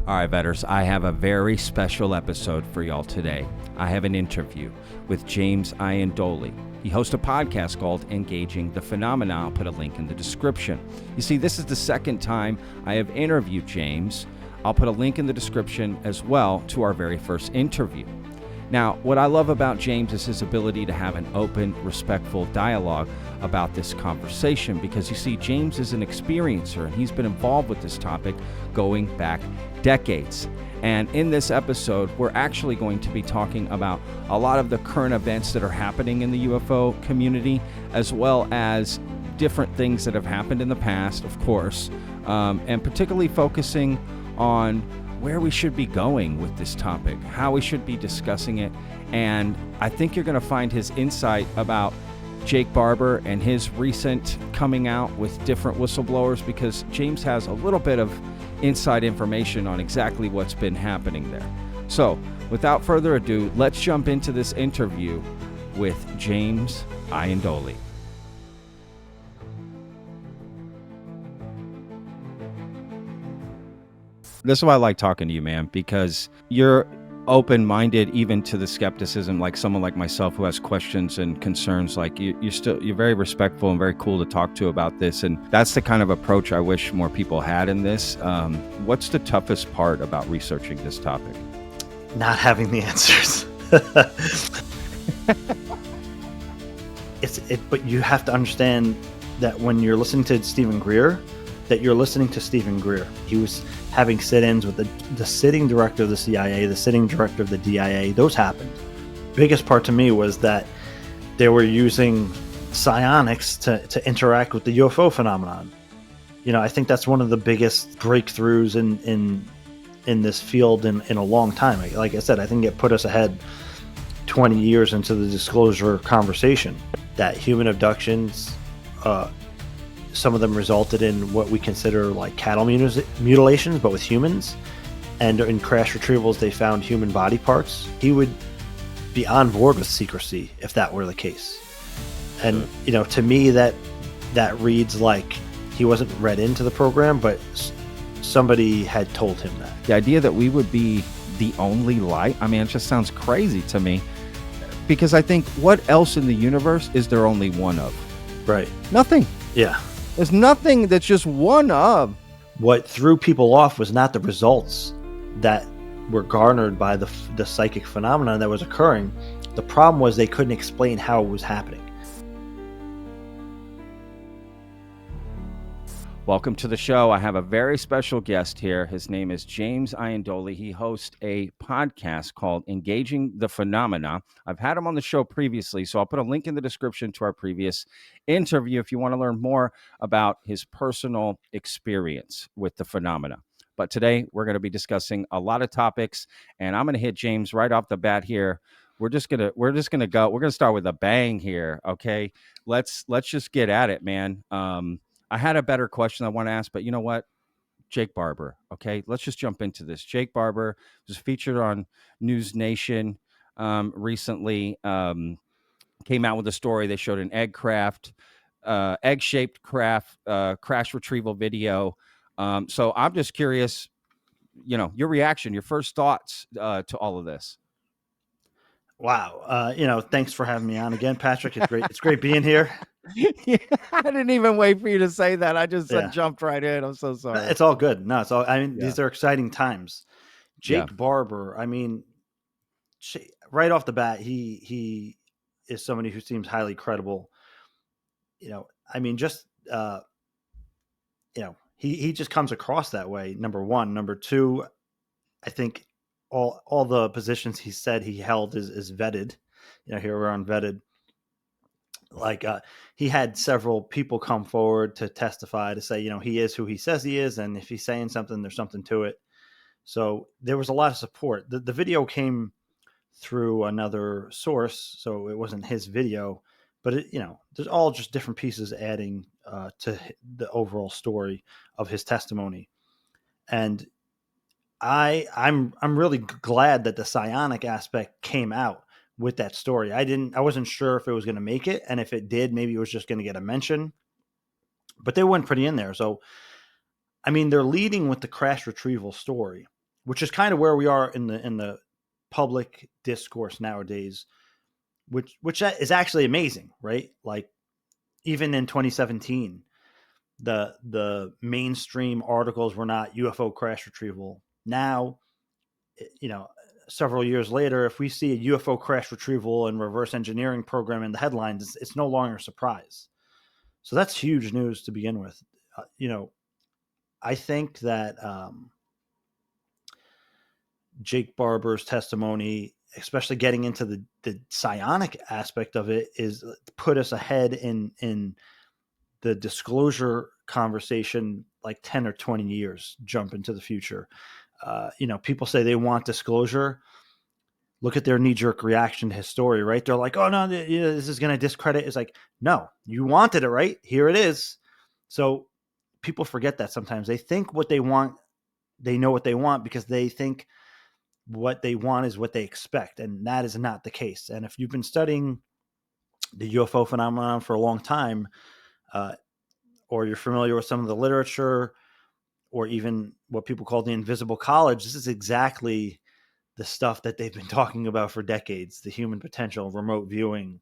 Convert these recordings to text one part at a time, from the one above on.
All right, Vetters, I have a very special episode for y'all today. I have an interview with James Iandoli. He hosts a podcast called Engaging the Phenomena. I'll put a link in the description. You see, this is the second time I have interviewed James. I'll put a link in the description as well to our very first interview. Now, what I love about James is his ability to have an open, respectful dialogue about this conversation because, you see, James is an experiencer and he's been involved with this topic going back decades. And in this episode, we're actually going to be talking about a lot of the current events that are happening in the UFO community, as well as different things that have happened in the past, of course, and particularly focusing on where we should be going with this topic, how we should be discussing it. And I think you're going to find his insight about Jake Barber and his recent coming out with different whistleblowers, because James has a little bit of inside information on exactly what's been happening there. So without further ado, let's jump into this interview with James Iandoli. This is why I like talking to you, man, because you're open-minded even to the skepticism, like someone like myself who has questions and concerns. Like you're very respectful and very cool to talk to about this. And that's the kind of approach I wish more people had in this. What's the toughest part about researching this topic? Not having the answers. But you have to understand that when you're listening to Stephen Greer, that you're listening to Stephen Greer. He was having sit-ins with the sitting director of the CIA, the sitting director of the DIA. Those happened. Biggest part to me was that they were using psionics to interact with the UFO phenomenon. You know, I think that's one of the biggest breakthroughs in this field in a long time. Like I said, I think it put us ahead 20 years into the disclosure conversation. That human abductions, some of them resulted in what we consider like cattle mutilations, but with humans. And in crash retrievals, they found human body parts. He would be on board with secrecy if that were the case. And, you know, to me, that reads like he wasn't read into the program, but somebody had told him that. The idea that we would be the only light, I mean, it just sounds crazy to me. Because I think, what else in the universe is there only one of? Right. Nothing. Yeah. There's nothing that's just one of. What threw people off was not the results that were garnered by the psychic phenomenon that was occurring. The problem was they couldn't explain how it was happening. Welcome to the show. I have a very special guest here. His name is James Iandoli. He hosts a podcast called Engaging the Phenomena. I've had him on the show previously, so I'll put a link in the description to our previous interview if you want to learn more about his personal experience with the phenomena. But today we're going to be discussing a lot of topics, and I'm going to hit James right off the bat here. We're just gonna go. We're gonna start with a bang here. Okay, let's just get at it, man. I had a better question I want to ask, but you know what? Jake Barber. Okay, let's just jump into this. Jake Barber was featured on News Nation recently. Came out with a story. They showed an egg-shaped craft crash retrieval video. So I'm just curious, you know, your reaction, your first thoughts to all of this. Wow. Thanks for having me on again, Patrick. It's great being here. Yeah, I didn't even wait for you to say that. I just jumped right in. I'm so sorry. It's all good. No, these are exciting times. Jake Barber, I mean, right off the bat, he is somebody who seems highly credible. You know, I mean, just, he just comes across that way, number one. Number two, I think all the positions he said he held is vetted. You know, here we're on vetted. Like he had several people come forward to testify to say, you know, he is who he says he is. And if he's saying something, there's something to it. So there was a lot of support. The video came through another source, so it wasn't his video, but there's all just different pieces adding to the overall story of his testimony. And I'm really glad that the psionic aspect came out with that story. I wasn't sure if it was going to make it, and if it did, maybe it was just going to get a mention, but they went pretty in there. So, I mean, they're leading with the crash retrieval story, which is kind of where we are in the public discourse nowadays, which is actually amazing, right? Like even in 2017, the mainstream articles were not UFO crash retrieval. Now, you know, several years later, if we see a UFO crash retrieval and reverse engineering program in the headlines, it's no longer a surprise. So that's huge news to begin with. I think that Jake Barber's testimony, especially getting into the psionic aspect of it, is put us ahead in the disclosure conversation like 10 or 20 years jump into the future. People say they want disclosure. Look at their knee-jerk reaction to his story, right? They're like, oh, no, this is going to discredit. It's like, no, you wanted it, right? Here it is. So people forget that sometimes. They think what they want, they know what they want because they think what they want is what they expect. And that is not the case. And if you've been studying the UFO phenomenon for a long time, or you're familiar with some of the literature, or even what people call the invisible college, this is exactly the stuff that they've been talking about for decades: the human potential, remote viewing,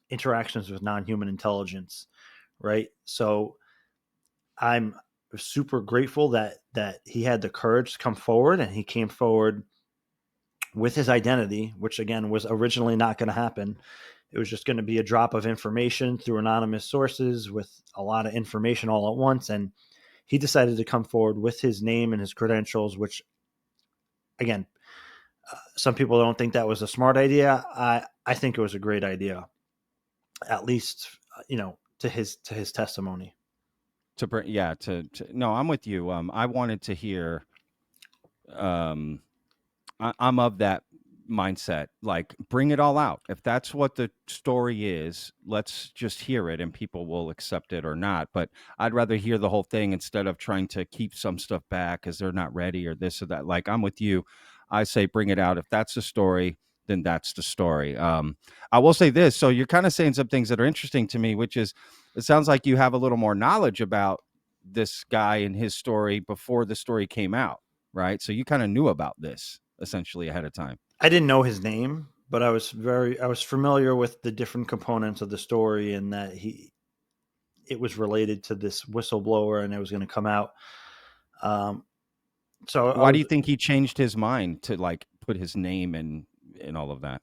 interactions with non-human intelligence, right? So I'm super grateful that he had the courage to come forward, and he came forward with his identity, which again was originally not going to happen. It was just going to be a drop of information through anonymous sources with a lot of information all at once. And he decided to come forward with his name and his credentials, which again, some people don't think that was a smart idea. I think it was a great idea, at least, to his testimony. No, I'm with you. I wanted to hear, I'm of that mindset. Like, bring it all out. If that's what the story is, let's just hear it and people will accept it or not. But I'd rather hear the whole thing instead of trying to keep some stuff back because they're not ready or this or that. Like, I'm with you. I say bring it out. If that's the story, then that's the story. I will say this. So you're kind of saying some things that are interesting to me, which is it sounds like you have a little more knowledge about this guy and his story before the story came out, right? So you kind of knew about this essentially ahead of time. I didn't know his name, but I was familiar with the different components of the story, and that it was related to this whistleblower and it was going to come out. So I Why do was, you think he changed his mind to like put his name in all of that?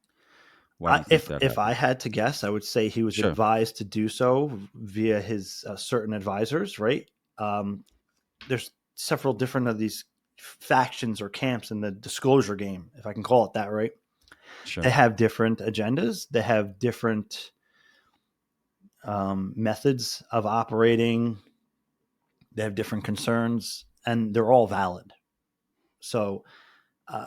Why do you think that if happened? I had to guess, I would say he was Sure, advised to do so via his certain advisors, right? Um, there's several different of these factions or camps in the disclosure game, if I can call it that, right? They sure. have different agendas. They have different methods of operating. They have different concerns, and they're all valid. So uh,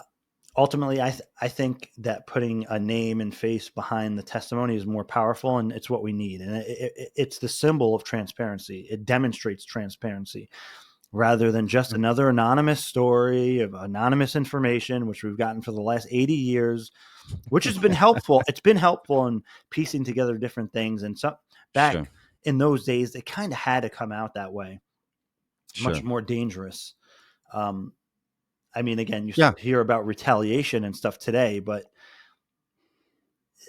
ultimately, I think that putting a name and face behind the testimony is more powerful, and it's what we need. And it's the symbol of transparency. It demonstrates transparency rather than just another anonymous story of anonymous information, which we've gotten for the last 80 years, which has been helpful. It's been helpful in piecing together different things. And so Sure, back in those days, they kind of had to come out that way, much sure. more dangerous. Um, I mean, again, you Yeah, hear about retaliation and stuff today, but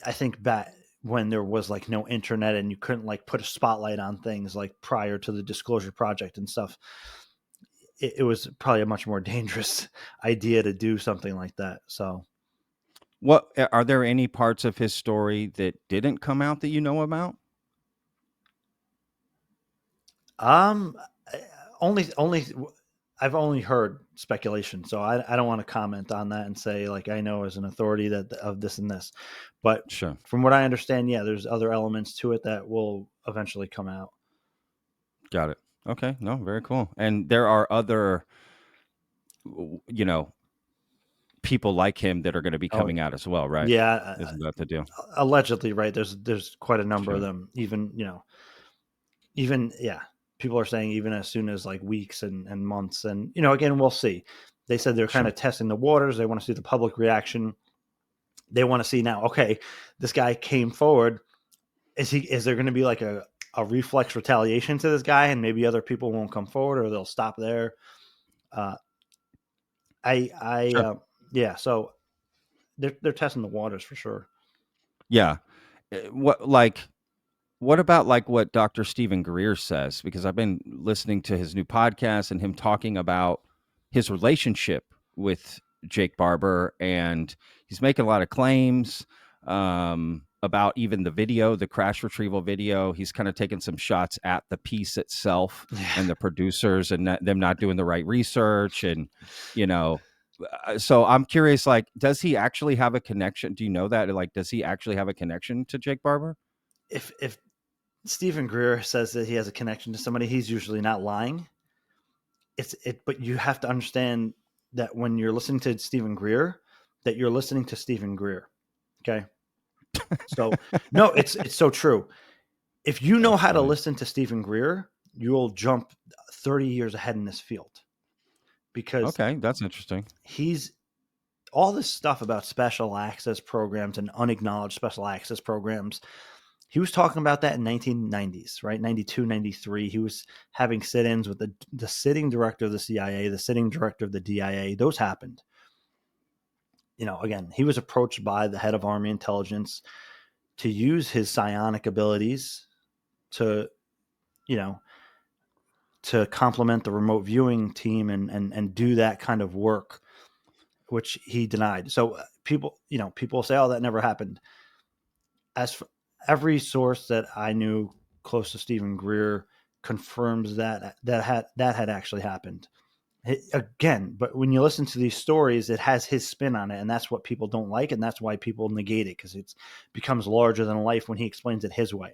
I think back when there was like no internet and you couldn't like put a spotlight on things like prior to the Disclosure Project and stuff, it was probably a much more dangerous idea to do something like that. So, what are there any parts of his story that didn't come out that you know about? um, only I've only heard speculation, so I don't want to comment on that and say like I know as an authority that of this and this, but Sure. from what I understand, yeah, there's other elements to it that will eventually come out. Got it. Okay. No, very cool. And there are other, you know, people like him that are going to be Oh coming out as well, right? yeah, Isn't that the deal? allegedly, right? There's quite a number of Sure. them. Even yeah, people are saying even as soon as like weeks and months, and again, we'll see. They said they're kind Sure. of testing the waters. They want to see the public reaction. They want to see now. Okay, this guy came forward. Is there going to be like a reflex retaliation to this guy, and maybe other people won't come forward, or they'll stop there? Uh, I Sure. yeah. So they're testing the waters for sure. Yeah. What about like what Dr. Stephen Greer says? Because I've been listening to his new podcast and him talking about his relationship with Jake Barber, and he's making a lot of claims about even the video, the crash retrieval video. He's kind of taking some shots at the piece itself Yeah. and the producers and them not doing the right research, and you know. So I'm curious, like, does he actually have a connection? Do you know that? Like, does he actually have a connection to Jake Barber? If Stephen Greer says that he has a connection to somebody, he's usually not lying. But you have to understand that when you're listening to Stephen Greer, that you're listening to Stephen Greer. Okay. So no, it's so true. If you know That's how to funny. listen to Stephen Greer, you'll jump 30 years ahead in this field because Okay, that's interesting. he's all this stuff about special access programs and unacknowledged special access programs. He was talking about that in 1990s, right? 92, 93. He was having sit-ins with the sitting director of the CIA, the sitting director of the DIA. Those happened. Again, he was approached by the head of Army intelligence to use his psionic abilities to, you know, to complement the remote viewing team and do that kind of work, which he denied. So people say, "Oh, that never happened." As for every source that I knew close to Stephen Greer confirms that had actually happened. Again, but when you listen to these stories, it has his spin on it, and that's what people don't like, and that's why people negate it because it becomes larger than life when he explains it his way.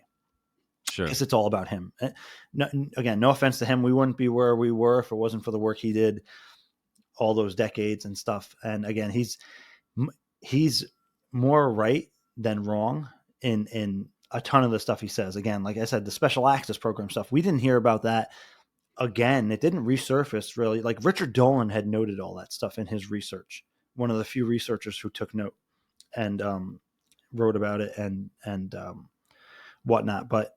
Sure. Because it's all about him. Again, no offense to him, we wouldn't be where we were if it wasn't for the work he did all those decades and stuff. And again, he's more right than wrong in a ton of the stuff he says. Again, like I said, the special access program stuff, we didn't hear about that again. It didn't resurface really. Like Richard Dolan had noted all that stuff in his research. One of the few researchers who took note and wrote about it and whatnot. But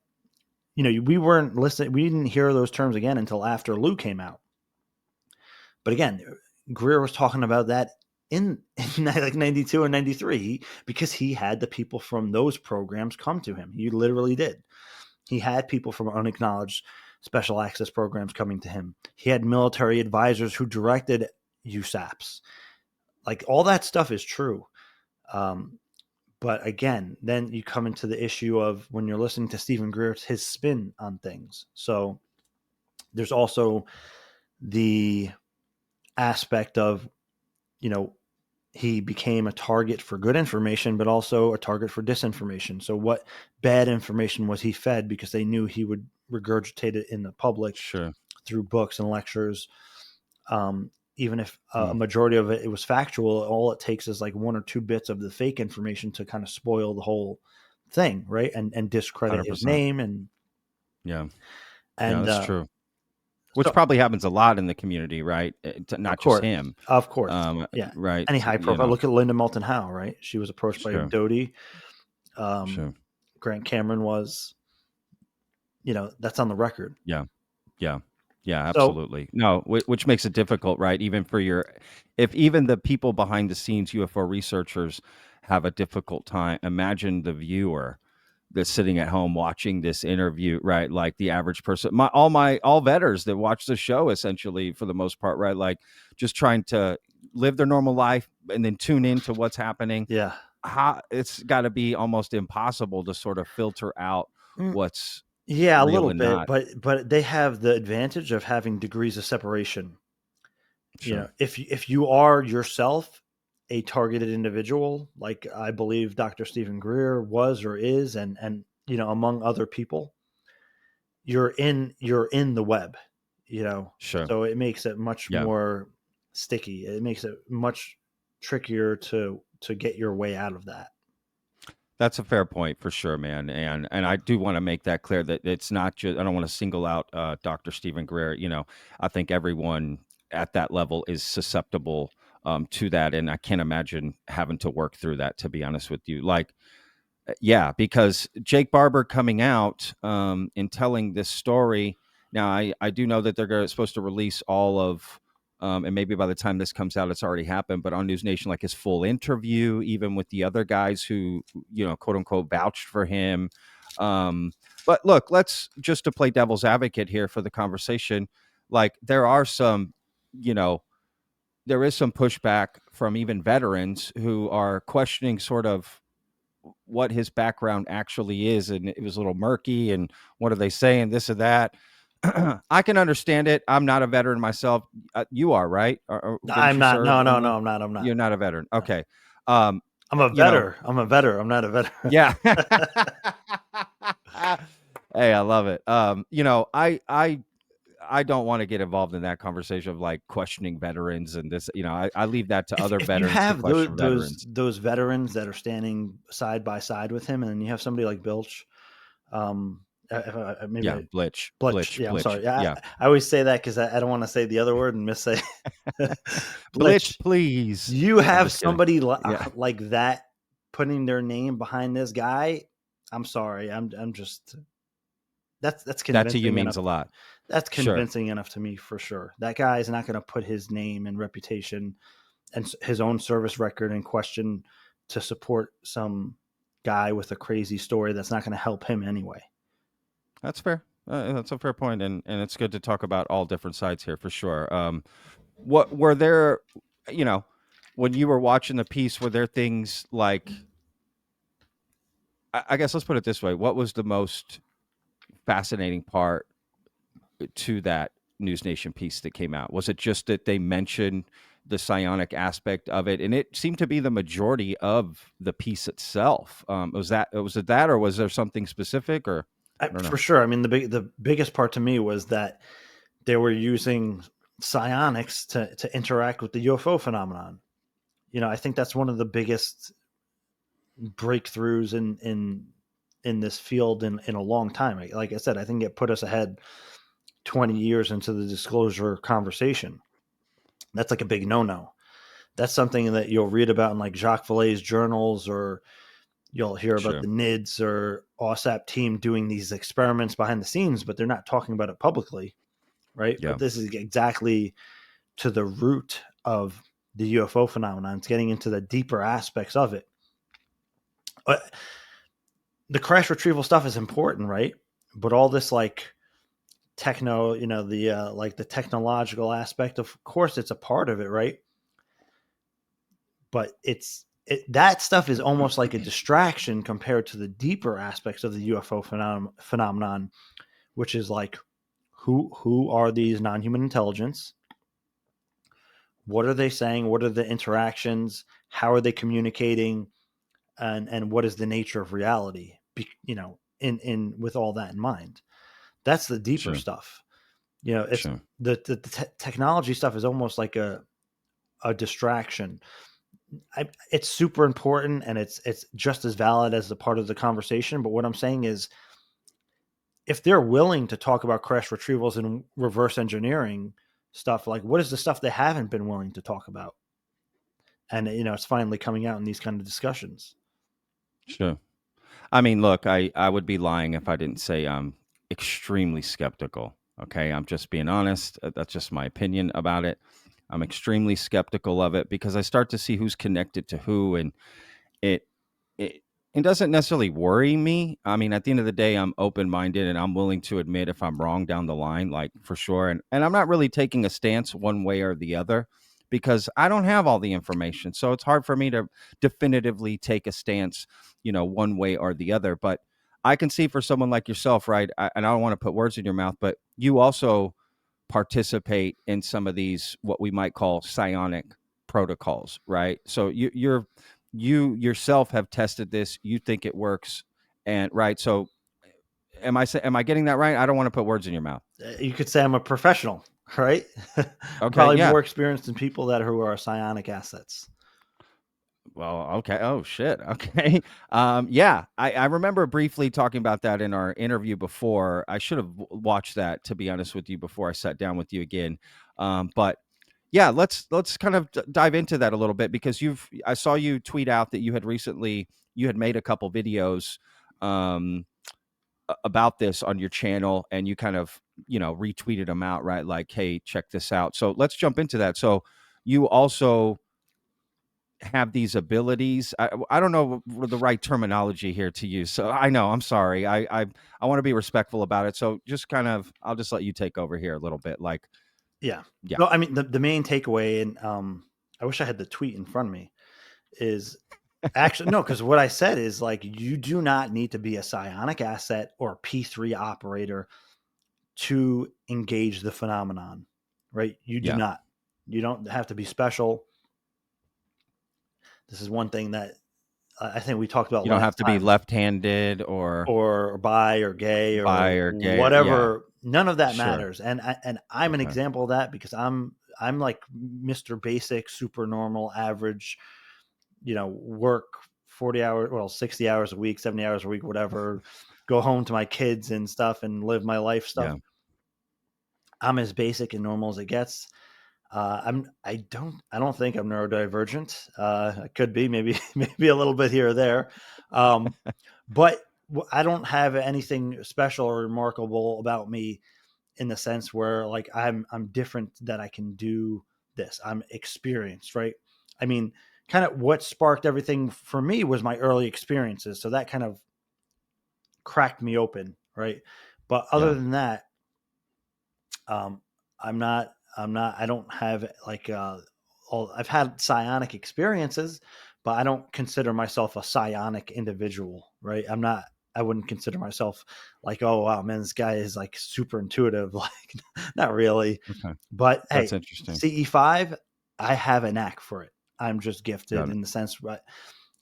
we weren't listening. We didn't hear those terms again until after Lou came out. But again, Greer was talking about that in like 92 and 93 because he had the people from those programs come to him. He literally did. He had people from unacknowledged special access programs coming to him. He had military advisors who directed USAPs. Like all that stuff is true. But again, then you come into the issue of when you're listening to Stephen Greer, his spin on things. So there's also the aspect of, he became a target for good information, but also a target for disinformation. So what bad information was he fed because they knew he would regurgitate it in the public Sure. through books and lectures. Even if a Mm, majority of it was factual, all it takes is like one or two bits of the fake information to kind of spoil the whole thing, right? And discredit his 100%. name and Yeah. Yeah, and that's true. Which so probably happens a lot in the community, right? of Not just course, him. of course, yeah. Right. Any high profile, look at Linda Moulton Howe, right? She was approached by Sure. Doty. Sure. Grant Cameron was, that's on the record. Yeah. Yeah. Yeah, So absolutely. No, which makes it difficult, right? Even for if even the people behind the scenes UFO researchers have a difficult time, imagine the viewer that's sitting at home watching this interview, right? Like the average person, all vetters that watch the show, essentially for the most part, right? Like just trying to live their normal life and then tune into what's happening. yeah, It's got to be almost impossible to sort of filter out Mm, what's yeah, a real little and bit, not. but they have the advantage of having degrees of separation. Sure. If you are yourself a targeted individual, like I believe Dr. Stephen Greer was or is, and among other people, you're in the web, Sure. so it makes it much Yeah. more sticky. It makes it much trickier to get your way out of that. That's a fair point for sure, man. And I do want to make that clear that it's not just, I don't want to single out Dr. Stephen Greer. I think everyone at that level is susceptible to that. And I can't imagine having to work through that, to be honest with you. Like, yeah, because Jake Barber coming out and telling this story. Now, I do know that they're supposed to release all of and maybe by the time this comes out, it's already happened, but on News Nation, like his full interview, even with the other guys who, quote unquote, vouched for him. But look, let's just to play devil's advocate here for the conversation. Like there are some, there is some pushback from even veterans who are questioning sort of what his background actually is. And it was a little murky. And what are they saying? This or that. I can understand it. I'm not a veteran myself. You are, right? Didn't I'm you not. serve No, in no, the? no, I'm not. I'm not. You're not a veteran. No. Okay. I'm a veteran. I'm a veteran. I'm not a veteran. Yeah. Hey, I love it. I don't want to get involved in that conversation of like questioning veterans and this, I leave that to other If you veterans to have those question those veterans. those veterans that are standing side by side with him, and then you have somebody like Bilch, maybe Yeah. Blitch. Yeah, I'm Blitch. sorry. Yeah. I always say that because I don't want to say the other word and miss say Blitch, Blitch. please. You I'm have just kidding. somebody Yeah. like that putting their name behind this guy. I'm sorry. I'm just that's That to you convincing means enough. a lot. That's Sure. convincing enough to me for sure. That guy is not going to put his name and reputation and his own service record in question to support some guy with a crazy story that's not going to help him anyway. That's fair. That's a fair point, and it's good to talk about all different sides here for sure. What were there, you know, when you were watching the piece, were there things like, I guess let's put it this way: what was the most fascinating part to that News Nation piece that came out? Was it just that they mentioned the psionic aspect of it, and it seemed to be the majority of the piece itself? Was it that, or was there something specific, or I don't know? For sure. I mean, the biggest part to me was that they were using psionics to interact with the UFO phenomenon. I think that's one of the biggest breakthroughs in this field in a long time. Like I said, I think it put us ahead 20 years into the disclosure conversation. That's like a big no-no. That's something that you'll read about in like Jacques Vallée's journals, or you'll hear about Sure. the NIDS or OSAP team doing these experiments behind the scenes, but they're not talking about it publicly, right? Yeah. But this is exactly to the root of the UFO phenomenon. It's getting into the deeper aspects of it. But the crash retrieval stuff is important, right? But all this like techno, the like the technological aspect, of course, it's a part of it, right? But that stuff is almost like a distraction compared to the deeper aspects of the UFO phenomenon, which is like who are these non-human intelligence? What are they saying? What are the interactions? How are they communicating? And what is the nature of reality? In with all that in mind, that's the deeper Sure. stuff. It's Sure. the technology stuff is almost like a distraction. It's super important, and it's just as valid as a part of the conversation. But what I'm saying is, if they're willing to talk about crash retrievals and reverse engineering stuff, like what is the stuff they haven't been willing to talk about? And it's finally coming out in these kind of discussions. Sure. I mean, look, I would be lying if I didn't say I'm extremely skeptical. Okay. I'm just being honest. That's just my opinion about it. I'm extremely skeptical of it because I start to see who's connected to who, and it it it doesn't necessarily worry me. I mean, at the end of the day, I'm open minded and I'm willing to admit if I'm wrong down the line, like for sure. And I'm not really taking a stance one way or the other because I don't have all the information. So it's hard for me to definitively take a stance, one way or the other. But I can see for someone like yourself, right? And I don't want to put words in your mouth, but you also participate in some of these what we might call psionic protocols, right? So you yourself have tested this, you think it works, and right. So am I getting that right? I don't want to put words in your mouth. You could say I'm a professional, right? I'm Okay, probably yeah. more experienced than people who are psionic assets. Well, okay. Oh shit. Okay. Yeah, I remember briefly talking about that in our interview before. I should have watched that, to be honest with you, before I sat down with you again. But yeah, let's kind of dive into that a little bit because I saw you tweet out that you had made a couple videos um about this on your channel, and you kind of retweeted them out, right? Like, hey, check this out. So let's jump into that. So you also have these abilities. I don't know the right terminology here to use. So I know, I'm sorry. I want to be respectful about it. So just kind of, I'll just let you take over here a little bit. Like, Yeah. yeah, No, I mean the main takeaway, and I wish I had the tweet in front of me, is actually no, because what I said is like you do not need to be a psionic asset or P3 operator to engage the phenomenon, right? You do yeah. not. You don't have to be special. This is one thing that I think we talked about You don't last have to be time, left-handed or or bi or gay bi or or gay. Yeah, whatever. None of that sure. matters. And I'm an Okay. example of that because I'm like Mr. Basic, super normal, average, work 40 hours, well, 60 hours a week, 70 hours a week, whatever, go home to my kids and stuff and live my life stuff. Yeah. I'm as basic and normal as it gets. I don't think I'm neurodivergent. I could be, maybe, maybe a little bit here or there. Um, but I don't have anything special or remarkable about me in the sense where like I'm different, that I can do this. I'm experienced, right? I mean, kind of what sparked everything for me was my early experiences. So that kind of cracked me open, right? But other Yeah. than that, um, I don't have like I've had psionic experiences, but I don't consider myself a psionic individual, right? I wouldn't consider myself like, oh wow, man, this guy is like super intuitive. Like, not really. Okay. But That's hey, interesting. CE5, I have a knack for it. I'm just gifted Got it. in the sense, right?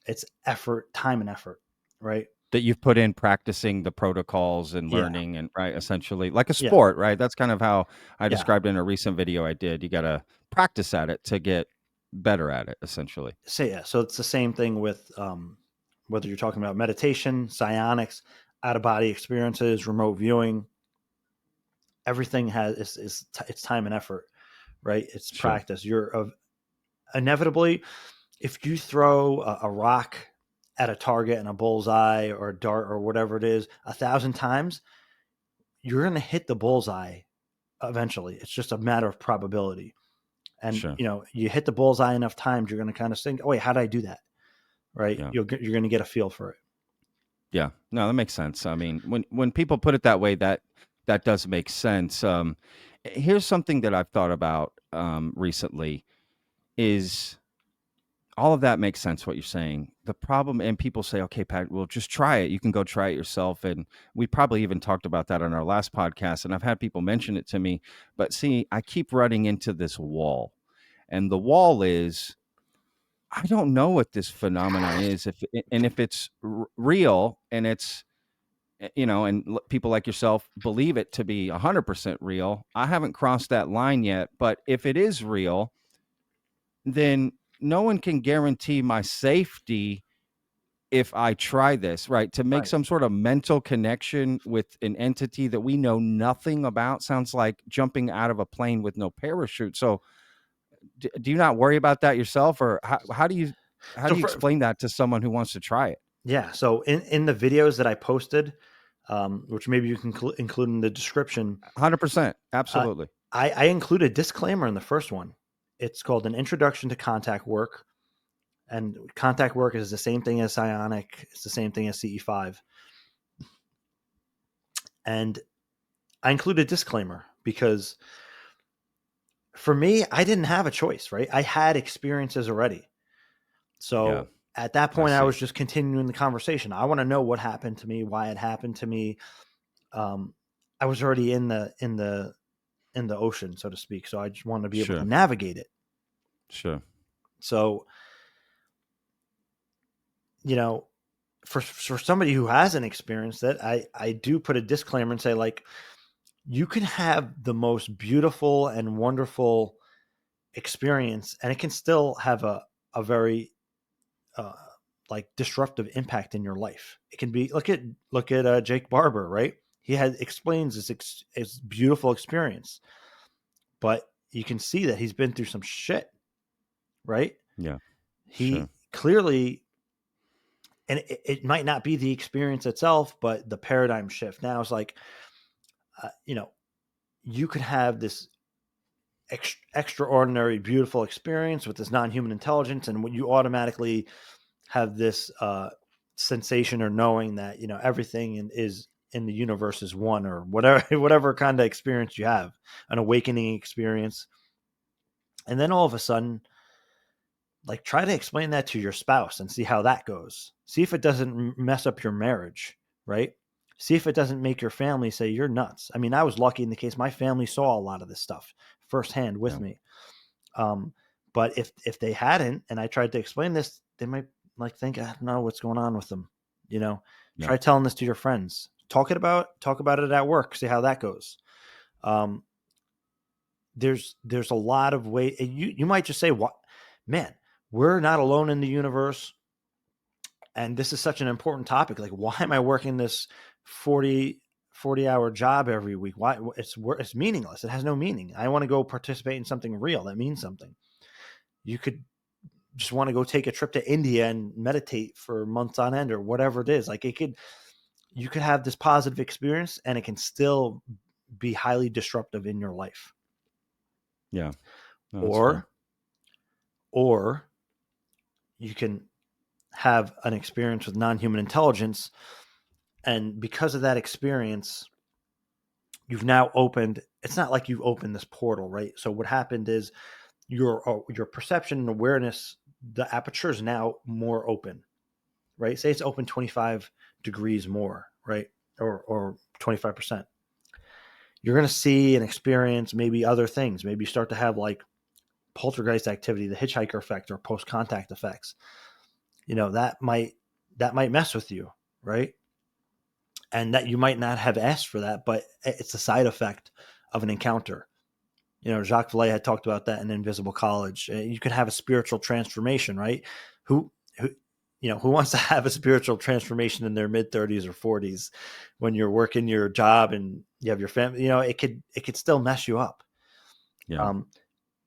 It's effort, time and effort, right? That you've put in practicing the protocols and Yeah. learning and right, essentially like a Yeah. sport, right? That's kind of how I Yeah. described in a recent video I did. You got to practice at it to get better at it, essentially. So yeah, so it's the same thing with whether you're talking about meditation, psionics, out of body experiences, remote viewing. Everything it's time and effort, right? It's Sure. practice. Inevitably, if you throw a rock at a target and a bullseye or a dart or whatever it is 1,000 times, you're going to hit the bullseye eventually. It's just a matter of probability. And Sure. you hit the bullseye enough times, you're going to kind of think, oh wait, how did I do that? Right? Yeah. You're going to get a feel for it. Yeah. No, that makes sense. I mean, when people put it that way, that does make sense. Here's something that I've thought about recently is all of that makes sense what you're saying. The problem, and people say, okay, Pat, well, just try it. You can go try it yourself. And we probably even talked about that on our last podcast. And I've had people mention it to me. But see, I keep running into this wall. And the wall is, I don't know what this phenomena is. If it's real and it's, and people like yourself believe it to be 100% real. I haven't crossed that line yet. But if it is real, then no one can guarantee my safety if I try this, right? To make Right. some sort of mental connection with an entity that we know nothing about sounds like jumping out of a plane with no parachute. So, do you not worry about that yourself, or how do you So explain that to someone who wants to try it? yeah, so in the videos that I posted, which maybe you can include in the description, 100%, uh, absolutely. I include a disclaimer in the first one. It's called an introduction to contact work, and contact work is the same thing as psionic. It's the same thing as CE5, and I include a disclaimer because for me, I didn't have a choice. Right, I had experiences already. Yeah, So at that I point, I see. was just continuing the conversation. I want to know what happened to me, why it happened to me. Um, I was already in the ocean, so to speak. So I just wanted to be able to Sure, navigate it. sure. So, for somebody who hasn't experienced it, I do put a disclaimer and say, like, you can have the most beautiful and wonderful experience, and it can still have a very uh, like disruptive impact in your life. It can be look at Jake Barber, right? He explains his beautiful experience, but you can see that he's been through some shit, right? Yeah, sure. He clearly, and it might not be the experience itself, but the paradigm shift now is like, uh, you know, you could have this extraordinary, beautiful experience with this non-human intelligence, and you automatically have this sensation or knowing that everything is in the universe is one, or whatever kind of experience you have, an awakening experience. And then all of a sudden, like, try to explain that to your spouse and see how that goes. See if it doesn't mess up your marriage, right? See if it doesn't make your family say you're nuts. I mean, I was lucky in the case my family saw a lot of this stuff firsthand with me. But if they hadn't, and I tried to explain this, they might like think, I don't know what's going on with them. Try telling this to your friends. Talk about it at work. See how that goes. There's a lot of ways. You might just say, "What, man? We're not alone in the universe, and this is such an important topic. Like, why am I working this 40-hour job every week? Why? It's meaningless. It has no meaning. I want to go participate in something real that means something." You could just want to go take a trip to India and meditate for months on end, or whatever it is. Like, you could have this positive experience, and it can still be highly disruptive in your life. Yeah. No, or you can have an experience with non-human intelligence, and because of that experience, you've now opened. It's not like you've opened this portal, right? So what happened is your perception and awareness, the aperture is now more open, right? Say it's open 25 degrees more, right? Or 25%. You're going to see and experience maybe other things. Maybe you start to have like poltergeist activity, the hitchhiker effect, or post-contact effects. That might mess with you, right? And that you might not have asked for that, but it's a side effect of an encounter. Jacques Vallée had talked about that in Invisible College. You can have a spiritual transformation, right? Who wants to have a spiritual transformation in their mid-30s or 40s when you're working your job and you have your family? It could still mess you up. Yeah.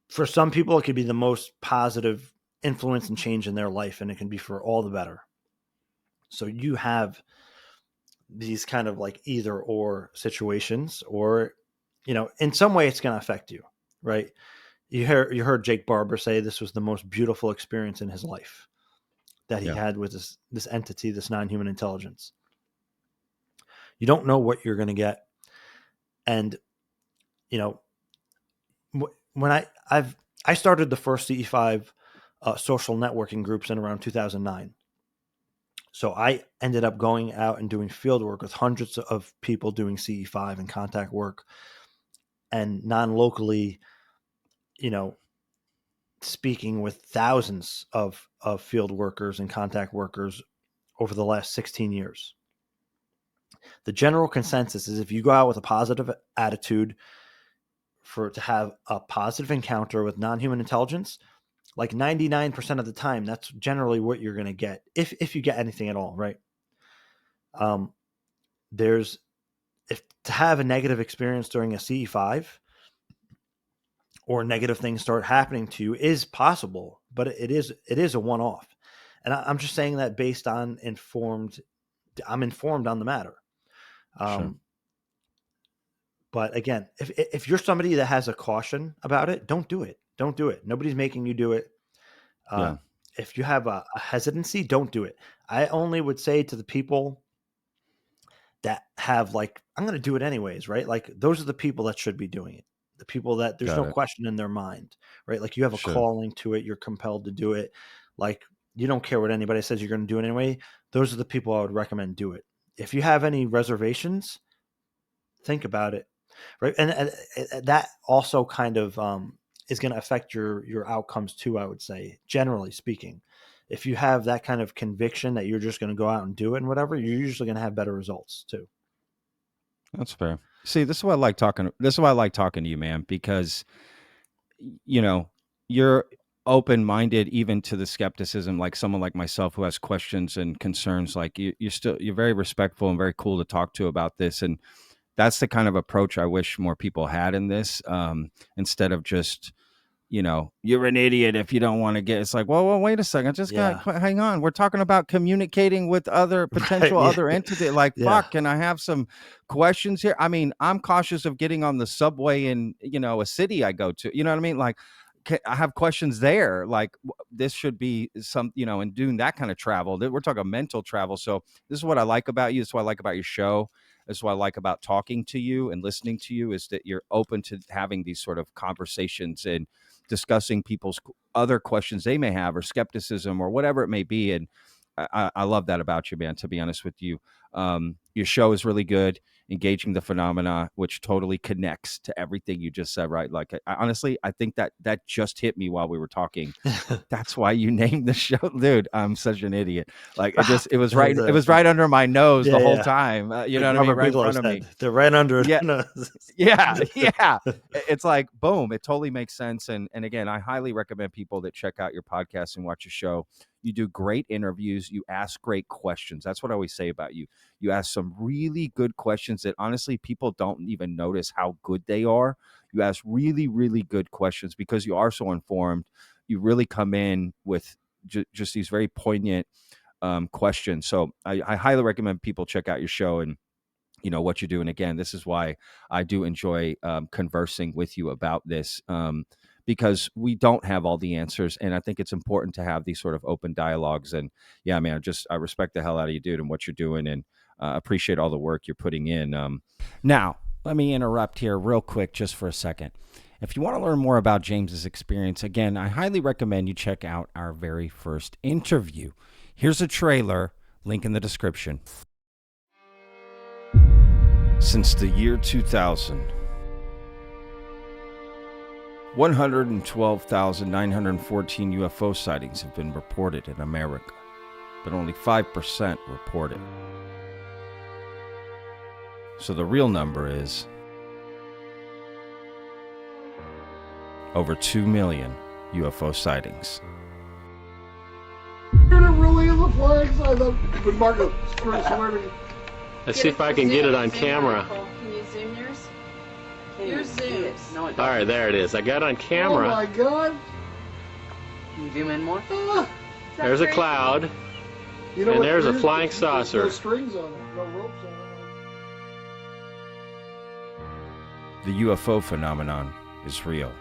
For some people, it could be the most positive influence and change in their life, and it can be for all the better. So you have these kind of like either or situations, or in some way it's going to affect you, right? You heard Jake Barber say this was the most beautiful experience in his life that he had with this entity, this non-human intelligence. You don't know what you're going to get. And when I started the first CE5 social networking groups in around 2009. So I ended up going out and doing field work with hundreds of people doing CE5 and contact work, and non-locally, speaking with thousands of field workers and contact workers over the last 16 years. The general consensus is if you go out with a positive attitude to have a positive encounter with non-human intelligence, like 99% of the time, that's generally what you're going to get, if you get anything at all, right? If to have a negative experience during a CE5, or negative things start happening to you, is possible, but it is a one-off. And I'm just saying that based on I'm informed on the matter. Sure. But again, if you're somebody that has a caution about it, don't do it. Don't do it. Nobody's making you do it. If you have a hesitancy, don't do it. I only would say to the people that have like, I'm going to do it anyways, right? Like, those are the people that should be doing it. The people that there's no question in their mind, right? Like, you have a calling to it. You're compelled to do it. Like, you don't care what anybody says, you're going to do it anyway. Those are the people I would recommend do it. If you have any reservations, think about it, right? And that also kind of is going to affect your outcomes too, I would say, generally speaking. If you have that kind of conviction that you're just going to go out and do it and whatever, you're usually going to have better results too. That's fair. See, this is why I like talking. This is why I like talking to you, man, because you're open-minded even to the skepticism, like someone like myself who has questions and concerns. Like you're very respectful and very cool to talk to about this. And that's the kind of approach I wish more people had in this, instead of just you're an idiot if you don't want to get. It's like, well, wait a second, just Yeah. hang on. We're talking about communicating with other potential Right, yeah. other entity. Like, Yeah. fuck, can I have some questions here? I mean, I'm cautious of getting on the subway in a city I go to. You know what I mean? Like, I have questions there. Like, this should be some, and doing that kind of travel. We're talking mental travel. So this is what I like about you. This is what I like about your show. This is what I like about talking to you and listening to you, is that you're open to having these sort of conversations and discussing people's other questions they may have, or skepticism, or whatever it may be. And I love that about you, man, to be honest with you. Your show is really good, engaging the phenomena, which totally connects to everything you just said, right? Like, honestly, I think that just hit me while we were talking. That's why you named the show. Dude, I'm such an idiot. Like, it was right under my nose the whole time. You know what I mean? Right in front of me. They're right under it. Yeah. Yeah. It's like, boom, it totally makes sense. And again, I highly recommend people that check out your podcast and watch your show. You do great interviews. You ask great questions. That's what I always say about you. You ask some really good questions that honestly people don't even notice how good they are. You ask really, really good questions because you are so informed. You really come in with just these very poignant questions. So I highly recommend people check out your show and what you do. And again, this is why I do enjoy conversing with you about this, because we don't have all the answers. And I think it's important to have these sort of open dialogues. And yeah, man, I respect the hell out of you, dude, and what you're doing, and appreciate all the work you're putting in. Now, let me interrupt here real quick just for a second. If you want to learn more about James's experience, again, I highly recommend you check out our very first interview. Here's a trailer, link in the description. Since the year 2000, 112,914 UFO sightings have been reported in America, but only 5% reported. So the real number is over 2 million UFO sightings. Let's see if I can get it on camera. Can you zoom yours? Yours zooms. No, it doesn't. All right, there it is. I got it on camera. Oh my God! Can you zoom in more? There's a cloud. You know And what? there's a flying There's saucer. no strings on it, no ropes on it. The UFO phenomenon is real.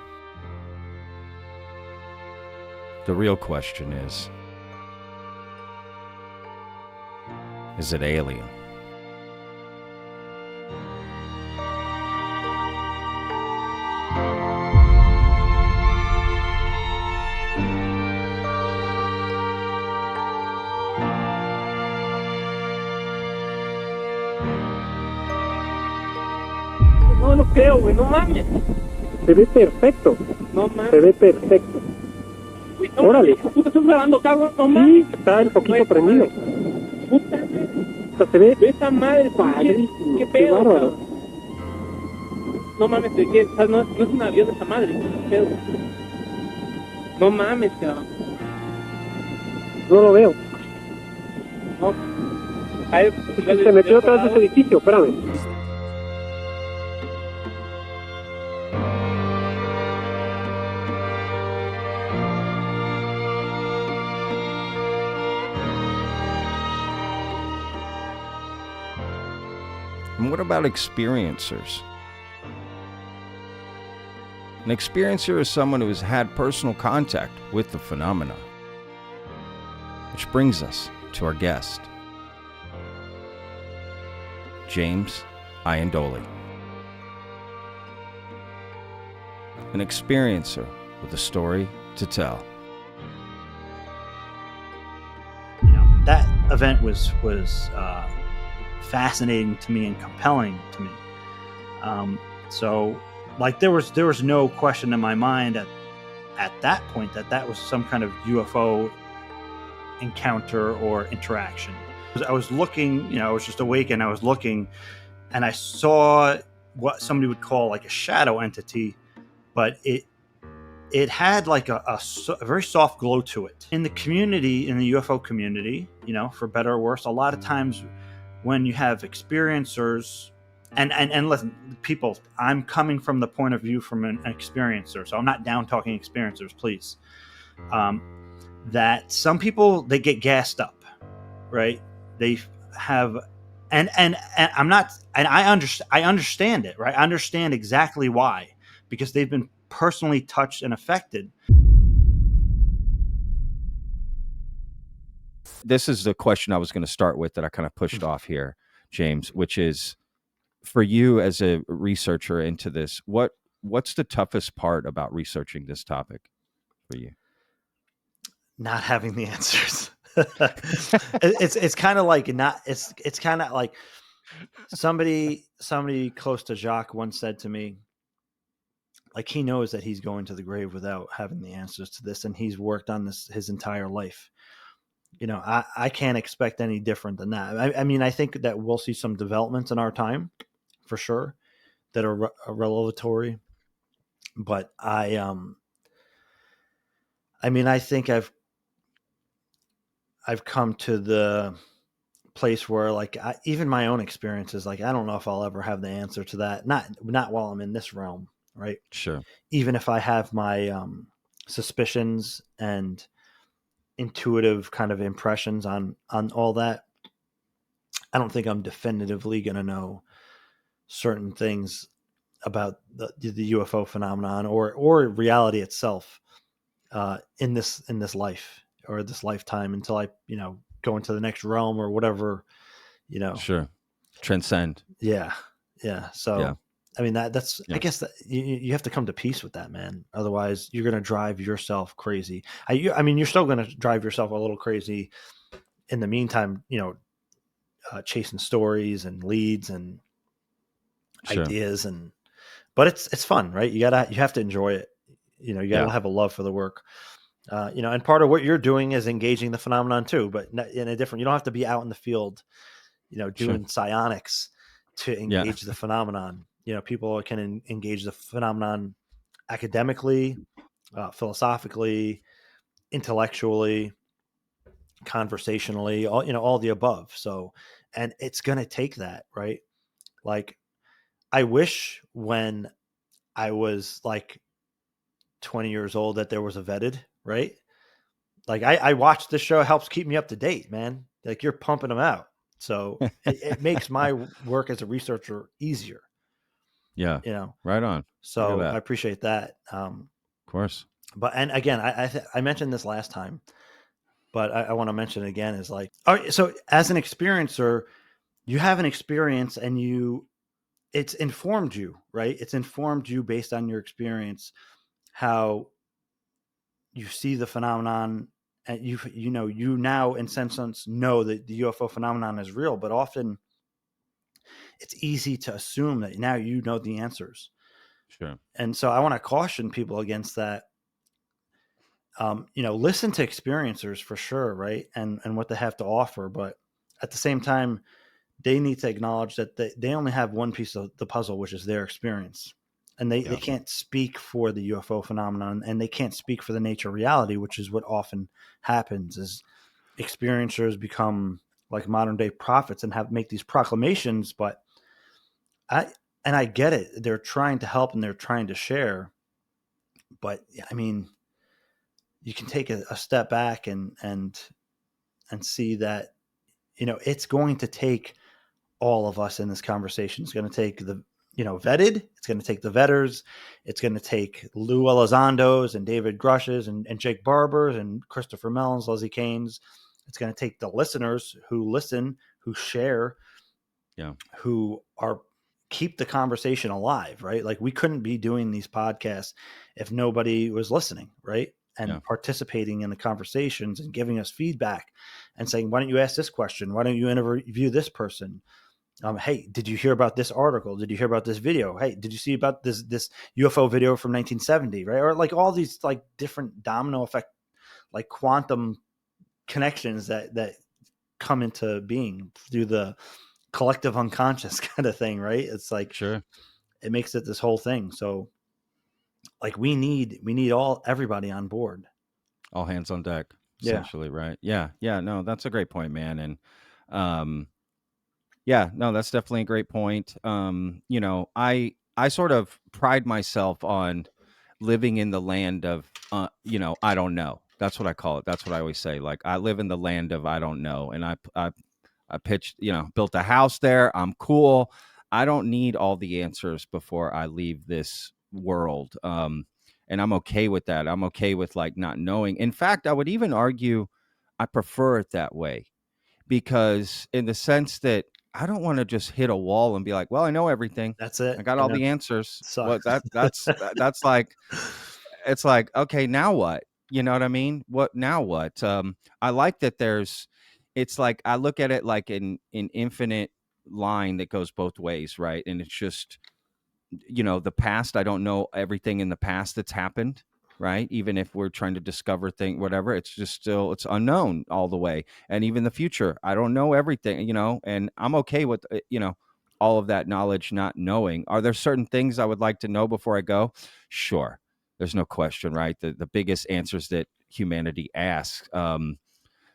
The real question is it alien? No lo creo, güey, no mames. Se ve perfecto. No mames. Se ve perfecto. Güey, no, órale. Puta, estás grabando, cabrón, no mames. Sí, está el poquito prendido. Puta, o sea, se ve. Ve esa madre, padrísimo. Qué pedo, qué bárbaro. No mames, ¿qué? O sea, no es un avión de esa madre. Qué pedo. No mames, cabrón. No lo veo. No. Ahí, se metió atrás de ese edificio, espérame. And what about experiencers? An experiencer is someone who has had personal contact with the phenomena. Which brings us to our guest, James Iandoli. An experiencer with a story to tell. That event was fascinating to me and compelling to me. So, like, there was no question in my mind at that point that was some kind of UFO encounter or interaction. I was looking, I was just awake and I was looking, and I saw what somebody would call like a shadow entity, but it had like a very soft glow to it. In the community, in the UFO community, for better or worse, a lot of times when you have experiencers And listen, people, I'm coming from the point of view from an experiencer, so I'm not down talking experiencers, please. That some people, they get gassed up, right? They have, and I'm not, and I understand it, right? I understand exactly why, because they've been personally touched and affected. This is the question I was going to start with that I kind of pushed off here, James, which is, for you as a researcher into this, what's the toughest part about researching this topic for you? Not having the answers. It's kind of like not, it's kind of like somebody close to Jacques once said to me, like, he knows that he's going to the grave without having the answers to this, and he's worked on this his entire life. I can't expect any different than that. I mean, I think that we'll see some developments in our time, for sure, that are revelatory. But I mean, I think I've come to the place where, like, even my own experiences, like, I don't know if I'll ever have the answer to that. Not while I'm in this realm, right? Sure. Even if I have my suspicions and intuitive kind of impressions on all that, I don't think I'm definitively going to know certain things about the UFO phenomenon or reality itself in this life or this lifetime until I go into the next realm or whatever, Sure. Transcend. Yeah. So Yeah. I mean, that's Yeah. I guess that you have to come to peace with that, man. Otherwise you're going to drive yourself crazy. I mean, you're still going to drive yourself a little crazy in the meantime, chasing stories and leads and Sure. ideas, but it's fun, right? You have to enjoy it. You gotta Yeah. have a love for the work. And part of what you're doing is engaging the phenomenon too, but in a different, you don't have to be out in the field, doing psionics to engage the phenomenon. People can engage the phenomenon academically, philosophically, intellectually, conversationally, all the above. So, and it's going to take that, right? Like, I wish when I was like 20 years old that there was a vetted, right? Like, I watched this show. It helps keep me up to date, man. Like, you're pumping them out. So it makes my work as a researcher easier. Yeah. Right on. So I appreciate that. Of course. But, and again, I mentioned this last time, but I want to mention it again, is like, all right, so as an experiencer, you have an experience and it's informed you, right? It's informed you based on your experience, how you see the phenomenon, and you now in some sense know that the UFO phenomenon is real, but often it's easy to assume that now you know the answers. Sure. And so I want to caution people against that. Listen to experiencers for sure, right? And what they have to offer, but at the same time, they need to acknowledge that they only have one piece of the puzzle, which is their experience. And they can't speak for the UFO phenomenon, and they can't speak for the nature of reality, which is what often happens is experiencers become like modern day prophets and make these proclamations. But I get it. They're trying to help and they're trying to share. But I mean, you can take a step back and see that, it's going to take all of us in this conversation. It's going to take the, vetted. It's going to take the vetters. It's going to take Lou Elizondo's and David Grush's and Jake Barber's and Christopher Mellon's, Leslie Kane's. It's going to take the listeners who listen, who share, who keep the conversation alive, right? Like, we couldn't be doing these podcasts if nobody was listening, right? And participating in the conversations and giving us feedback and saying, why don't you ask this question? Why don't you interview this person? Hey, did you hear about this article? Did you hear about this video? Hey, did you see about this UFO video from 1970, right? Or like all these like different domino effect, like quantum connections that come into being through the collective unconscious kind of thing, right? It's like, sure, it makes it this whole thing. So like we need everybody on board. All hands on deck, essentially, right? Yeah. No, that's a great point, man. And Yeah, no, that's definitely a great point. I sort of pride myself on living in the land of, I don't know. That's what I call it. That's what I always say. Like, I live in the land of I don't know, and I pitched, built a house there. I'm cool. I don't need all the answers before I leave this world. And I'm okay with that. I'm okay with like not knowing. In fact, I would even argue I prefer it that way, because in the sense that I don't want to just hit a wall and be like, well, I know everything. That's I it. got You all know, the answers. Well, sucks. that's like, it's like, okay, now what? You know what I mean? What now what? I like that it's like, I look at it like an infinite line that goes both ways, right? And it's just, the past, I don't know everything in the past that's happened, right? Even if we're trying to discover thing, whatever, it's just still, it's unknown all the way. And even the future, I don't know everything, and I'm okay with, all of that knowledge, not knowing. Are there certain things I would like to know before I go? Sure. There's no question, right? The biggest answers that humanity asks.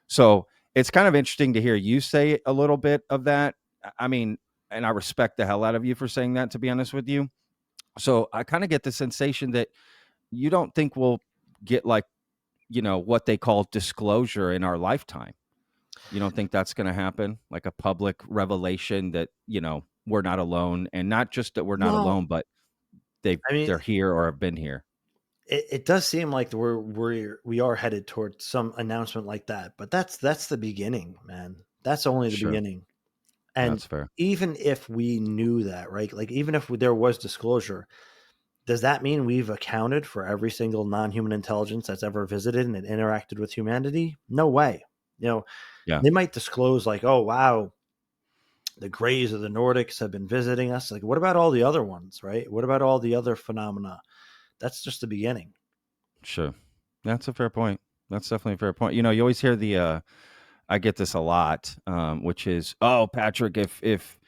So it's kind of interesting to hear you say a little bit of that. I mean, and I respect the hell out of you for saying that, to be honest with you. So I kind of get the sensation that you don't think we'll get like, what they call disclosure in our lifetime. You don't think that's going to happen? Like a public revelation that, we're not alone, and not just that we're not Well, alone, but I mean, they're here or have been here. it does seem like we are headed towards some announcement like that, but that's the beginning, man. That's only the Sure. beginning. And That's fair. even if we knew that, right? Like, even if there was disclosure, does that mean we've accounted for every single non-human intelligence that's ever visited and interacted with humanity? No way. You know, Yeah. they might disclose like, oh wow, the Greys of the Nordics have been visiting us. Like, what about all the other ones, right? What about all the other phenomena? That's just the beginning. Sure. That's a fair point. That's definitely a fair point. You always hear I get this a lot, which is, oh, Patrick, if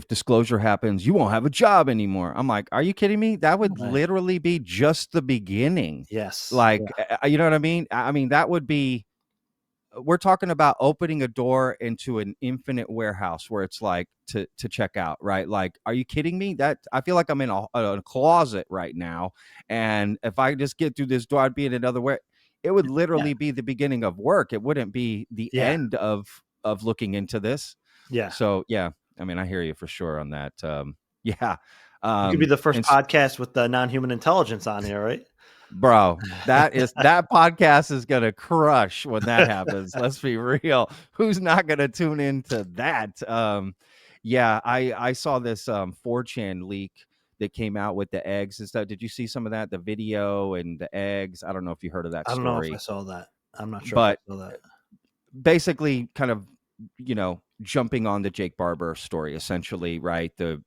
disclosure happens, you won't have a job anymore. I'm like, are you kidding me? That would Right. literally be just the beginning. Yes. Like, Yeah. you know what I mean? I mean, that would be, we're talking about opening a door into an infinite warehouse where it's like to check out, right? Like, are you kidding me? That I feel like I'm in a closet right now, and if I just get through this door, I'd be in another way. It would Yeah. literally be the beginning of work. It wouldn't be the Yeah. end of looking into this. Yeah. So yeah, I mean, I hear you for sure on that. Yeah. You could be the first And podcast with the non-human intelligence on here, right? bro, that podcast is gonna crush when that happens. Let's be real. Who's not gonna tune into that? Yeah, I saw this 4chan leak that came out with the eggs and stuff. Did you see some of that? The video and the eggs. I don't know if you heard of that I don't know if I story, saw that. I'm not sure if I but saw that. basically kind of, jumping on the Jake Barber story, essentially, right? The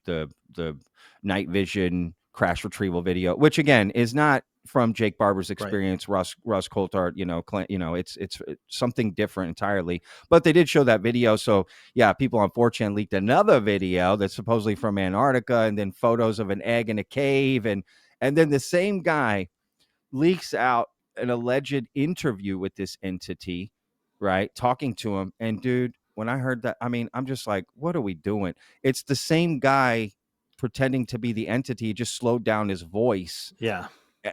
night vision crash retrieval video, which again is not from Jake Barber's Right. experience. Russ Coulthard, it's something different entirely. But they did show that video, so yeah, people on 4chan leaked another video that's supposedly from Antarctica, and then photos of an egg in a cave, and then the same guy leaks out an alleged interview with this entity, right? Talking to him. And dude, when I heard that, I mean, I'm just like, what are we doing? It's the same guy pretending to be the entity, just slowed down his voice Yeah.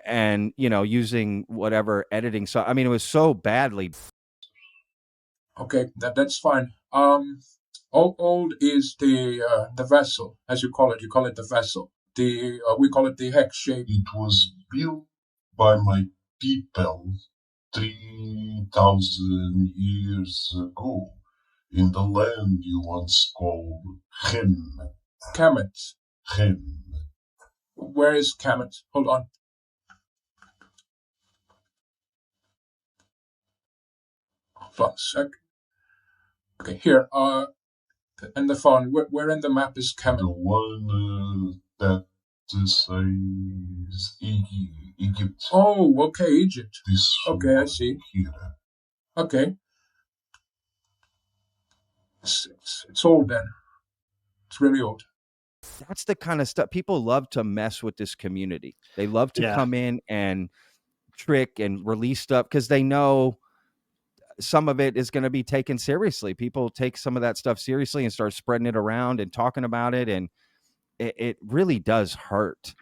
and, using whatever editing. So, I mean, it was so badly. Okay, that's fine. How old is the vessel, as you call it? You call it the vessel. We call it the hex shape. It was built by my people 3,000 years ago in the land you once called Hem. Kemet. Hem. Where is Kemet? Hold on. Hold on a sec. Okay, here. And the phone. Where in the map is Kemet? The one that says Egypt. Oh, okay, Egypt. This Okay, I see. Here. Okay. It's old then. It's really old. That's the kind of stuff people love to mess with this community. They love to Yeah. come in and trick and release stuff because they know some of it is going to be taken seriously. People take some of that stuff seriously and start spreading it around and talking about it. And it really does hurt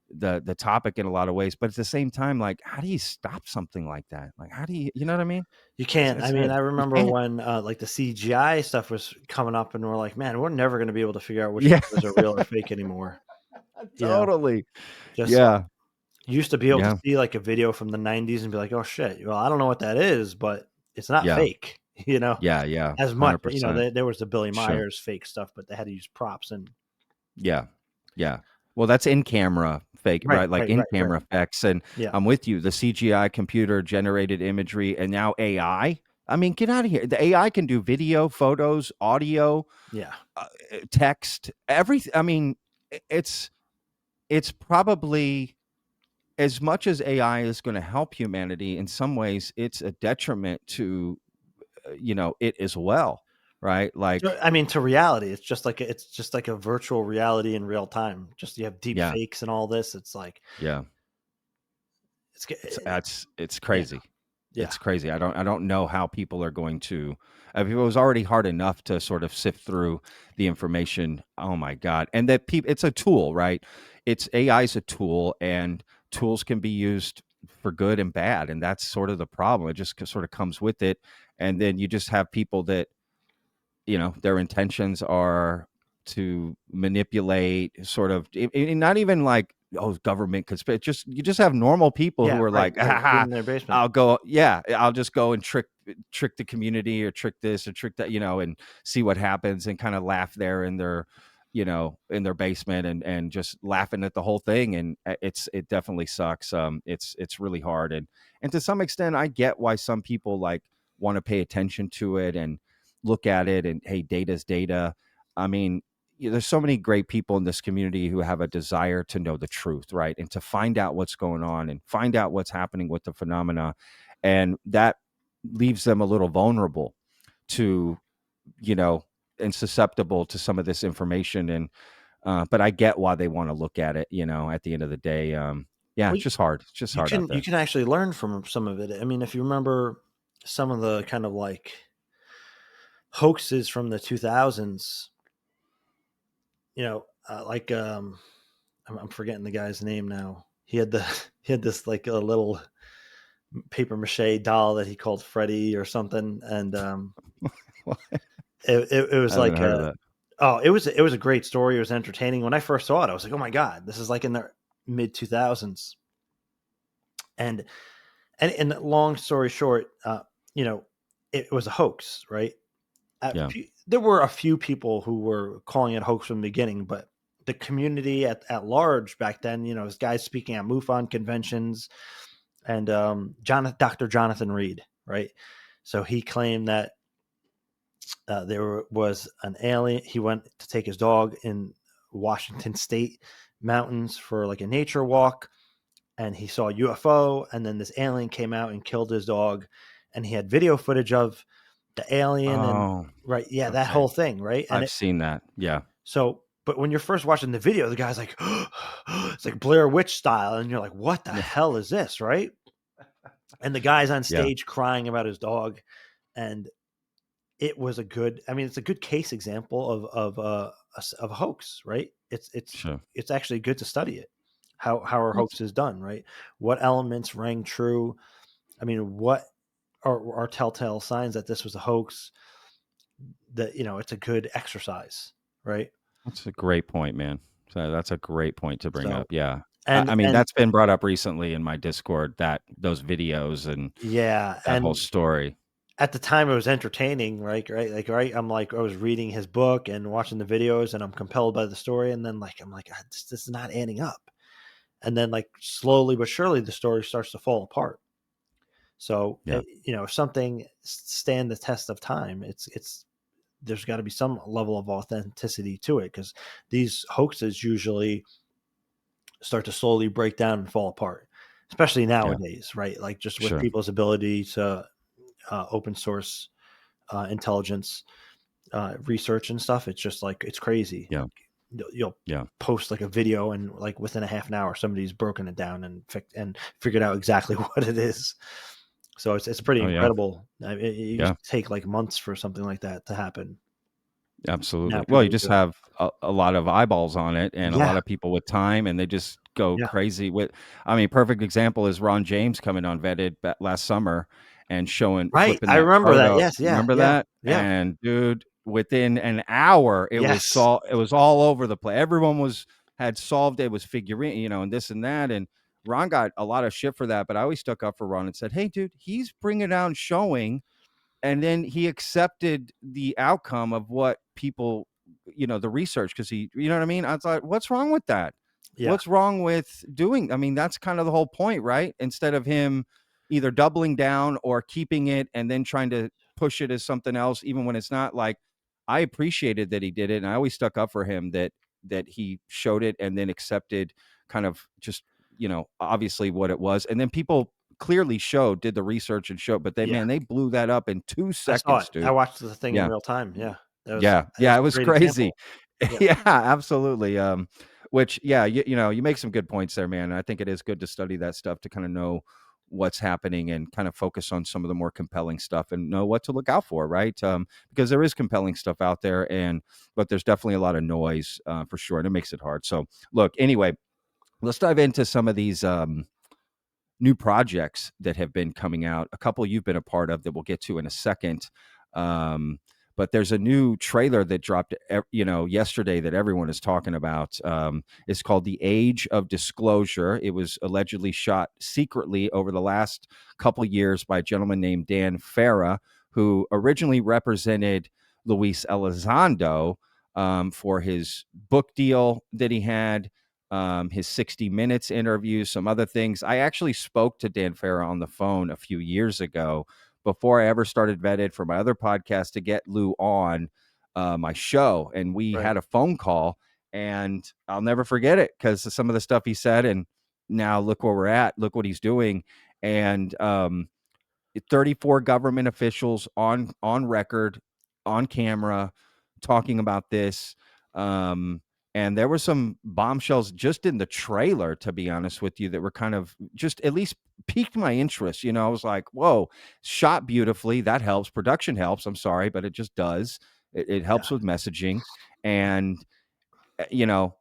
the topic in a lot of ways. But at the same time, like, how do you stop something like that? Like, how do you know what I mean? You can't. I mean, I You remember can't. when like the CGI stuff was coming up, and we're like, man, we're never going to be able to figure out which Yeah. ones are real or fake anymore. You know, Totally. just Yeah. you used to be able Yeah. to see like a video from the 90s and be like, oh shit, well, I don't know what that is, but it's not Yeah. fake, you know, Yeah. Yeah. as much. You know, 100%. there was the Billy Sure. Myers fake stuff, but they had to use props and Yeah. Yeah. Well, that's in camera fake, right? Like in camera effects. And yeah, I'm with you. The CGI computer generated imagery and now AI. I mean, get out of here. The AI can do video, photos, audio, yeah. text, everything. I mean, it's probably, as much as AI is going to help humanity, in some ways, it's a detriment to, it as well, right? Like, I mean, to reality, it's just like a virtual reality in real time. Just you have deep yeah, fakes and all this. It's like yeah, it's it's yeah, crazy. yeah. It's crazy. I don't know how people are going to. I mean, it was already hard enough to sort of sift through the information. Oh my God! And that people, it's a tool, right? It's AI is a tool, and tools can be used for good and bad, and that's sort of the problem. It just sort of comes with it, and then you just have people that, their intentions are to manipulate, sort of, not even like, oh, government conspiracy. You just have normal people Yeah, who are right, like, right. In their basement. I'll just go and trick the community, or trick this or trick that, and see what happens, and kind of laugh there in their, in their basement, and just laughing at the whole thing. And it definitely sucks. It's really hard. And to some extent, I get why some people like want to pay attention to it and look at it, and hey, data's data. I mean, there's so many great people in this community who have a desire to know the truth, right? And to find out what's going on and find out what's happening with the phenomena. And that leaves them a little vulnerable to, you know, and susceptible to some of this information. And, but I get why they want to look at it, at the end of the day. Yeah, Well, it's just hard. It's just hard out there. you can actually learn from some of it. I mean, if you remember some of the kind of like hoaxes from the 2000s, like I'm forgetting the guy's name now. He had he had this like a little paper mache doll that he called Freddy or something, and it was I haven't like heard of that. it was a great story. It was entertaining. When I first saw it, I was like, oh my god, this is like in the mid 2000s. And long story short, it was a hoax, right? Yeah. There were a few people who were calling it hoax from the beginning, but the community at large back then, was guys speaking at MUFON conventions, and Dr. Jonathan Reed, right? So he claimed that there was an alien. He went to take his dog in Washington State mountains for like a nature walk, and he saw a UFO, and then this alien came out and killed his dog, and he had video footage of the alien, and Oh, right, yeah, that okay. whole thing, right? And I've seen that. Yeah. so, but when you're first watching the video, the guy's like, it's like Blair Witch style, and you're like, what the hell is this, right? And the guy's on Yeah. stage crying about his dog, and it was it's a good case example of a hoax, right? Sure. It's actually good to study it. How are hoaxes done, right? What elements rang true? I mean, what are telltale signs that this was a hoax? That it's a good exercise, right? That's a great point, man. So that's a great point to bring So up. Yeah. and I mean, and that's been brought up recently in my Discord, that those videos and yeah, that whole and story. at the time it was entertaining, right? Right. I'm like, I was reading his book and watching the videos, and I'm compelled by the story, and then like I'm like, this is not adding up. And then like slowly but surely the story starts to fall apart. So Yeah. if something stand the test of time, it's there's got to be some level of authenticity to it, because these hoaxes usually start to slowly break down and fall apart, especially nowadays, right? Like just with Sure. people's ability to open source intelligence research and stuff. It's just like it's crazy. Yeah. Like, you'll Yeah. post like a video, and like within a half an hour somebody's broken it down and figured out exactly what it is. So it's pretty Oh, yeah. incredible. You Yeah. take like months for something like that to happen. Absolutely. Now Well, you people just do it. have a lot of eyeballs on it and a Yeah, lot of people with time, and they just go yeah. crazy with. I mean, perfect example is Ron James coming on Vetted last summer and Right. flipping I that remember that. photo. Yes. Yeah. Remember Yeah. that? Yeah. And dude, within an hour, Yes. it was all over the place. Everyone had solved it. It was figurine, and this and that. And Ron got a lot of shit for that, but I always stuck up for Ron and said, "Hey, dude, he's bringing down showing." And then he accepted the outcome of what people, the research, because you know what I mean? I thought, what's wrong with that? Yeah. What's wrong with doing? I mean, that's kind of the whole point, right? Instead of him either doubling down or keeping it and then trying to push it as something else, even when it's not. Like, I appreciated that he did it, and I always stuck up for him that he showed it and then accepted kind of just, obviously what it was. And then people clearly did the research and showed, but Yeah. they blew that up in 2 I saw it. seconds, I dude. watched the thing in Yeah. real time. Yeah. Yeah. It was Yeah, it a was great crazy. example. Yeah. Yeah, absolutely. Which, yeah, you make some good points there, man. I think it is good to study that stuff to kind of know what's happening and kind of focus on some of the more compelling stuff and know what to look out for, right? Because there is compelling stuff out there, but there's definitely a lot of noise, for sure, and it makes it hard. So, look, anyway, let's dive into some of these new projects that have been coming out. A couple you've been a part of that we'll get to in a second. But there's a new trailer that dropped, yesterday that everyone is talking about. It's called The Age of Disclosure. It was allegedly shot secretly over the last couple years by a gentleman named Dan Farah, who originally represented Luis Elizondo for his book deal that he had, his 60 Minutes interview, some other things. I actually spoke to Dan Farah on the phone a few years ago before I ever started Vetted for my other podcast to get Lou on my show. And we Right. had a phone call, and I'll never forget it because of some of the stuff he said. And now look where we're at. Look what he's doing. And 34 government officials on record, on camera, talking about this. And there were some bombshells just in the trailer, to be honest with you, that were kind of just at least piqued my interest. I was like, whoa, shot beautifully. That helps. Production helps. I'm sorry, but it just does. It helps with messaging. And, you know,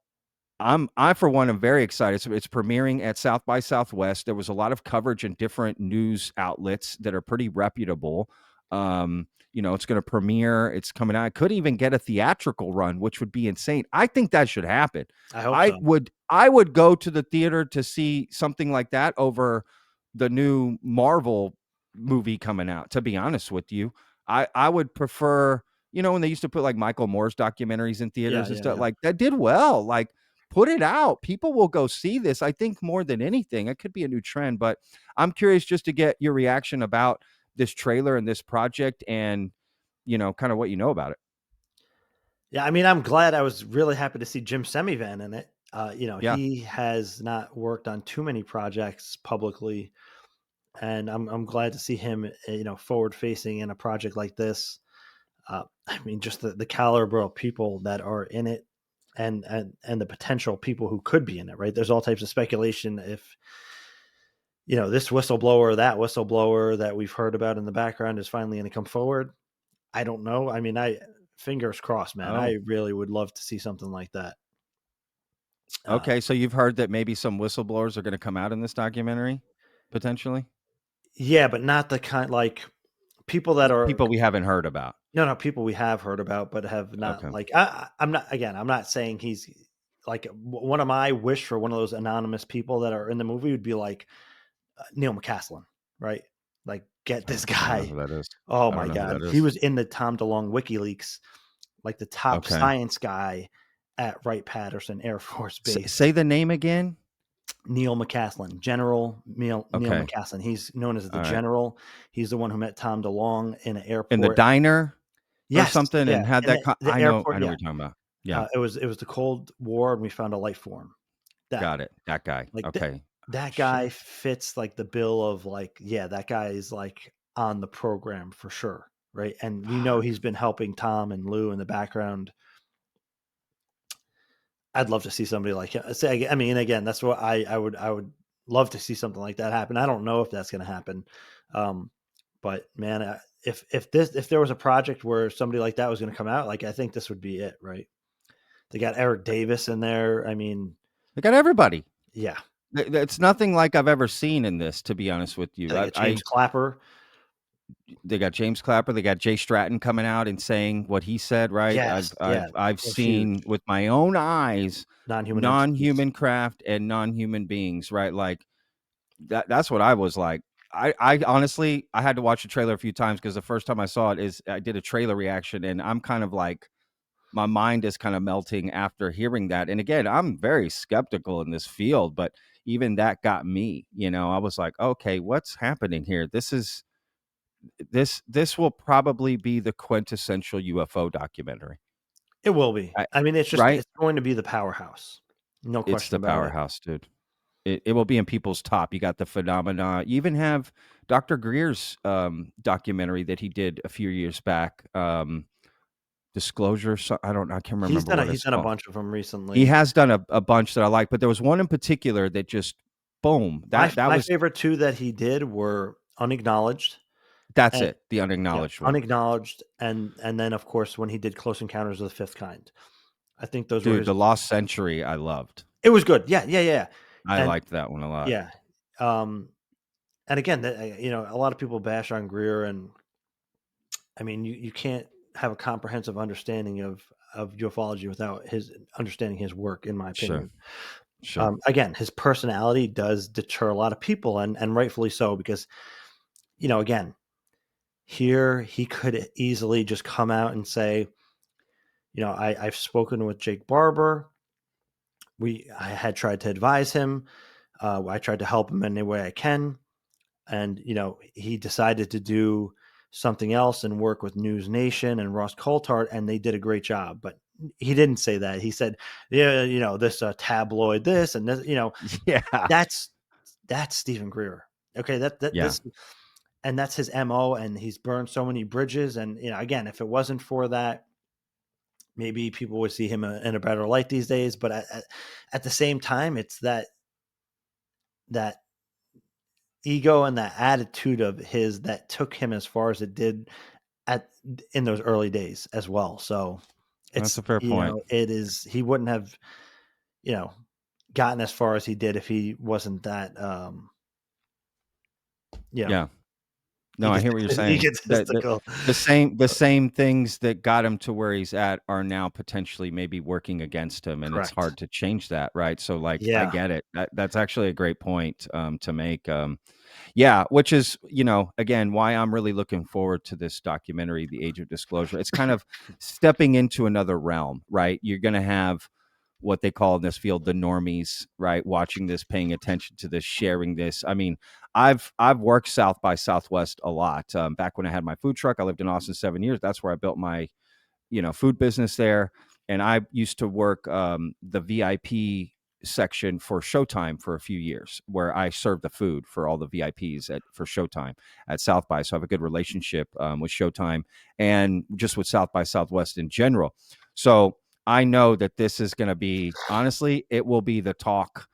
I for one am very excited. So it's premiering at South by Southwest. There was a lot of coverage in different news outlets that are pretty reputable. It's going to premiere. It's coming out. It could even get a theatrical run, which would be insane. I think that should happen. I hope I so. would go to the theater to see something like that over the new Marvel movie coming out. To be honest with you, I would prefer. When they used to put like Michael Moore's documentaries in theaters and stuff, Yeah. like that did well. Like, put it out. People will go see this. I think more than anything, it could be a new trend, but I'm curious just to get your reaction about this trailer and this project and, kind of what you know about it. Yeah, I mean, I'm glad. I was really happy to see Jim Semivan in it. Yeah. He has not worked on too many projects publicly, and I'm glad to see him, forward facing in a project like this. I mean, just the caliber of people that are in it, and the potential people who could be in it. Right? There's all types of speculation if this whistleblower, that whistleblower that we've heard about in the background is finally going to come forward. I don't know. I mean, fingers crossed, man. Oh, I really would love to see something like that. okay. So you've heard that maybe some whistleblowers are going to come out in this documentary, potentially? Yeah, but not the kind like people that are People we haven't heard about. no people we have heard about, but have not Okay. like I'm not again. I'm not saying he's like one of my wish for one of those anonymous people that are in the movie would be like Neil McCaslin, right? Like get this I don't know guy. who that is. Oh I don't my know who god, that he is. was in the Tom DeLonge WikiLeaks, like the top Okay. science guy at Wright-Patterson Air Force Base. Say the name again. Neil McCaslin, General Neil Okay. McCaslin. He's known as the All right. General. He's the one who met Tom DeLonge in an airport. In the diner or Yes, something, yeah, and had in that. the I know airport. what Yeah, you're talking about. Yeah. it was the Cold War, and we found a life form. Got it. That guy. Like Okay. that Oh, guy shit. fits like the bill of like, yeah, that guy is like on the program for sure, right? And he's been helping Tom and Lou in the background. I'd love to see somebody like him. I mean, again, that's what I would love to see something like that happen. I don't know if that's going to happen. But man, if there was a project where somebody like that was going to come out, like I think this would be it, right? They got Eric Davis in there. I mean, They got everybody. yeah, It's nothing like I've ever seen in this, to be honest with you. they got James Clapper. They got James Clapper. They got Jay Stratton coming out and saying what he said. Right. Yes, I've that's seen huge. with my own eyes Non-human entities. non-human craft and non-human beings. Right. Like that's what I was like. I honestly, I had to watch the trailer a few times because the first time I saw it is I did a trailer reaction, and I'm kind of like, my mind is kind of melting after hearing that. And again, I'm very skeptical in this field, but even that got me. I was like, okay, what's happening here? This will probably be the quintessential UFO documentary. It will be. I mean, it's Right? going to be the powerhouse. No It's question the about it. powerhouse, dude. It will be in people's top. You got the phenomena. You even have Dr. Greer's documentary that he did a few years back. Disclosure. So I can't remember He's what done it's a called. bunch of them recently. He has done a bunch that I like, but there was one in particular that just boom. My That was favorite two that he did were Unacknowledged. that's And it. The unacknowledged one. Unacknowledged, and then of course when he did Close Encounters of the Fifth Kind. I think those were Dude, his. The Lost Century, I loved. It was good. Yeah. I And liked that one a lot. yeah, and again, a lot of people bash on Greer, and I mean, you can't have a comprehensive understanding of ufology without his understanding his work, in my opinion. Sure. Again, his personality does deter a lot of people, and rightfully so, because again, here he could easily just come out and say, I've spoken with Jake Barber. I had tried to advise him. I tried to help him any way I can. And, he decided to do something else and work with News Nation and Ross Coulthard, and they did a great job. But he didn't say that. He said, yeah, this tabloid, this and this, Yeah. that's Stephen Greer. Okay. This, and that's his MO, and he's burned so many bridges. And, again, if it wasn't for that, maybe people would see him in a better light these days. But at the same time, it's that ego and that attitude of his that took him as far as it did in those early days as well. So That's a fair point. It is, he wouldn't have, gotten as far as he did if he wasn't that, Yeah. No, I hear what you're saying. egotistical. The same things that got him to where he's at are now potentially maybe working against him, and Correct. it's hard to change that, right? So, like, Yeah. I get it. That's actually a great point to make. Yeah, which is, again, why I'm really looking forward to this documentary, The Age of Disclosure. It's kind of stepping into another realm, right? You're going to have what they call in this field the normies, right? Watching this, paying attention to this, sharing this. I mean, I've worked South by Southwest a lot. Back when I had my food truck, I lived in Austin 7 years. That's where I built my, food business there. And I used to work the VIP section for Showtime for a few years, where I served the food for all the VIPs for Showtime at South by. So I have a good relationship with Showtime and just with South by Southwest in general. So I know that this is going to be, honestly, it will be the talk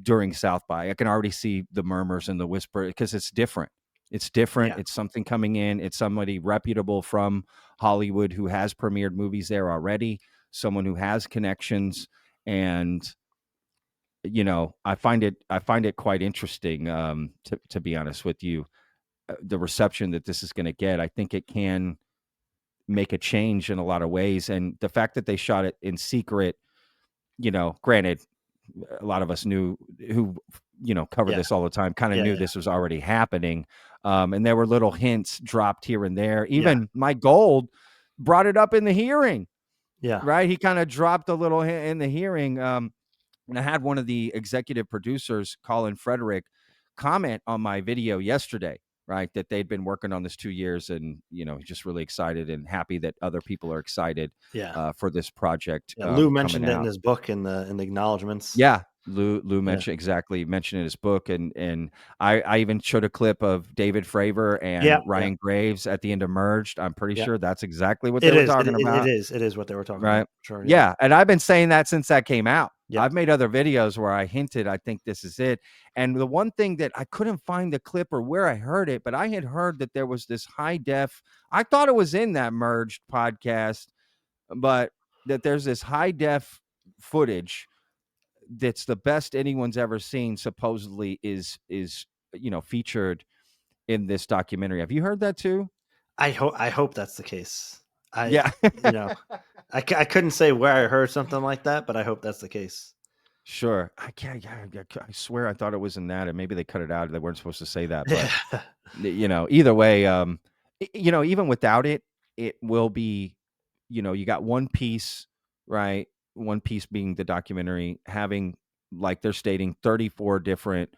during South by. I can already see the murmurs and the whisper because it's different. It's different. Yeah. It's something coming in. It's somebody reputable from Hollywood who has premiered movies there already, someone who has connections. And, I find it quite interesting, to be honest with you, the reception that this is going to get. I think it can make a change in a lot of ways. And the fact that they shot it in secret, granted, a lot of us knew who, covered this all the time, kind of knew this was already happening. And there were little hints dropped here and there. Even Mike Gold brought it up in the hearing. Yeah. Right. He kind of dropped a little hint in the hearing. And I had one of the executive producers, Colin Frederick, comment on my video yesterday, right, that they'd been working on this 2 years, and he's just really excited and happy that other people are excited for this project. Lou mentioned it in his book in the acknowledgments. Yeah, Lou mentioned in his book, and I even showed a clip of David Fravor and Ryan Graves at the end of Merged. I'm pretty sure that's exactly what they were talking about. It is what they were talking about. Sure. Yeah, and I've been saying that since that came out. Yep. I've made other videos where I hinted, I think this is it. And the one thing that I couldn't find the clip or where I heard it, but I had heard that there was this high def. I thought it was in that merged podcast, but that there's this high def footage that's the best anyone's ever seen, supposedly is featured in this documentary. Have you heard that too? I hope that's the case. Yeah. You know, I couldn't say where I heard something like that, but I hope that's the case. Sure. I swear I thought it was in that, and maybe they cut it out. They weren't supposed to say that, but either way, even without it, it will be, you got one piece, right? One piece being the documentary, having, like they're stating, 34 different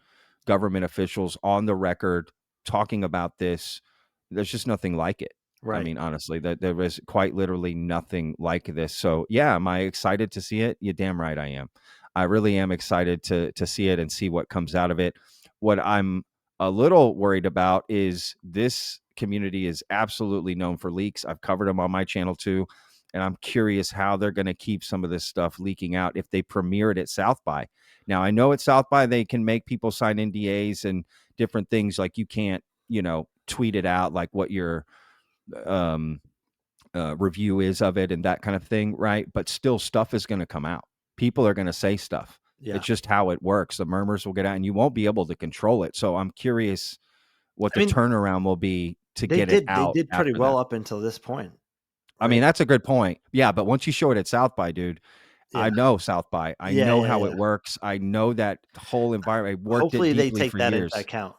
government officials on the record talking about this. There's just nothing like it. Right. I mean, honestly, that there is quite literally nothing like this. So yeah, am I excited to see it? You're damn right I am. I really am excited to see it and see what comes out of it. What I'm a little worried about is this community is absolutely known for leaks. I've covered them on my channel too. And I'm curious how they're going to keep some of this stuff leaking out if they premiere it at South by. Now, I know at South by they can make people sign NDAs and different things, like you can't, tweet it out like what your review is of it and that kind of thing, right? But still, stuff is going to come out. People are going to say stuff. Yeah. It's just how it works. The murmurs will get out and you won't be able to control it. So I'm curious what the turnaround will be to get it out. They did pretty well up until this point. Right? I mean, that's a good point. Yeah, but once you show it at South by, dude, I know South by. I know how it works. I know that whole environment. I worked Hopefully it deeply they take for that years. into account,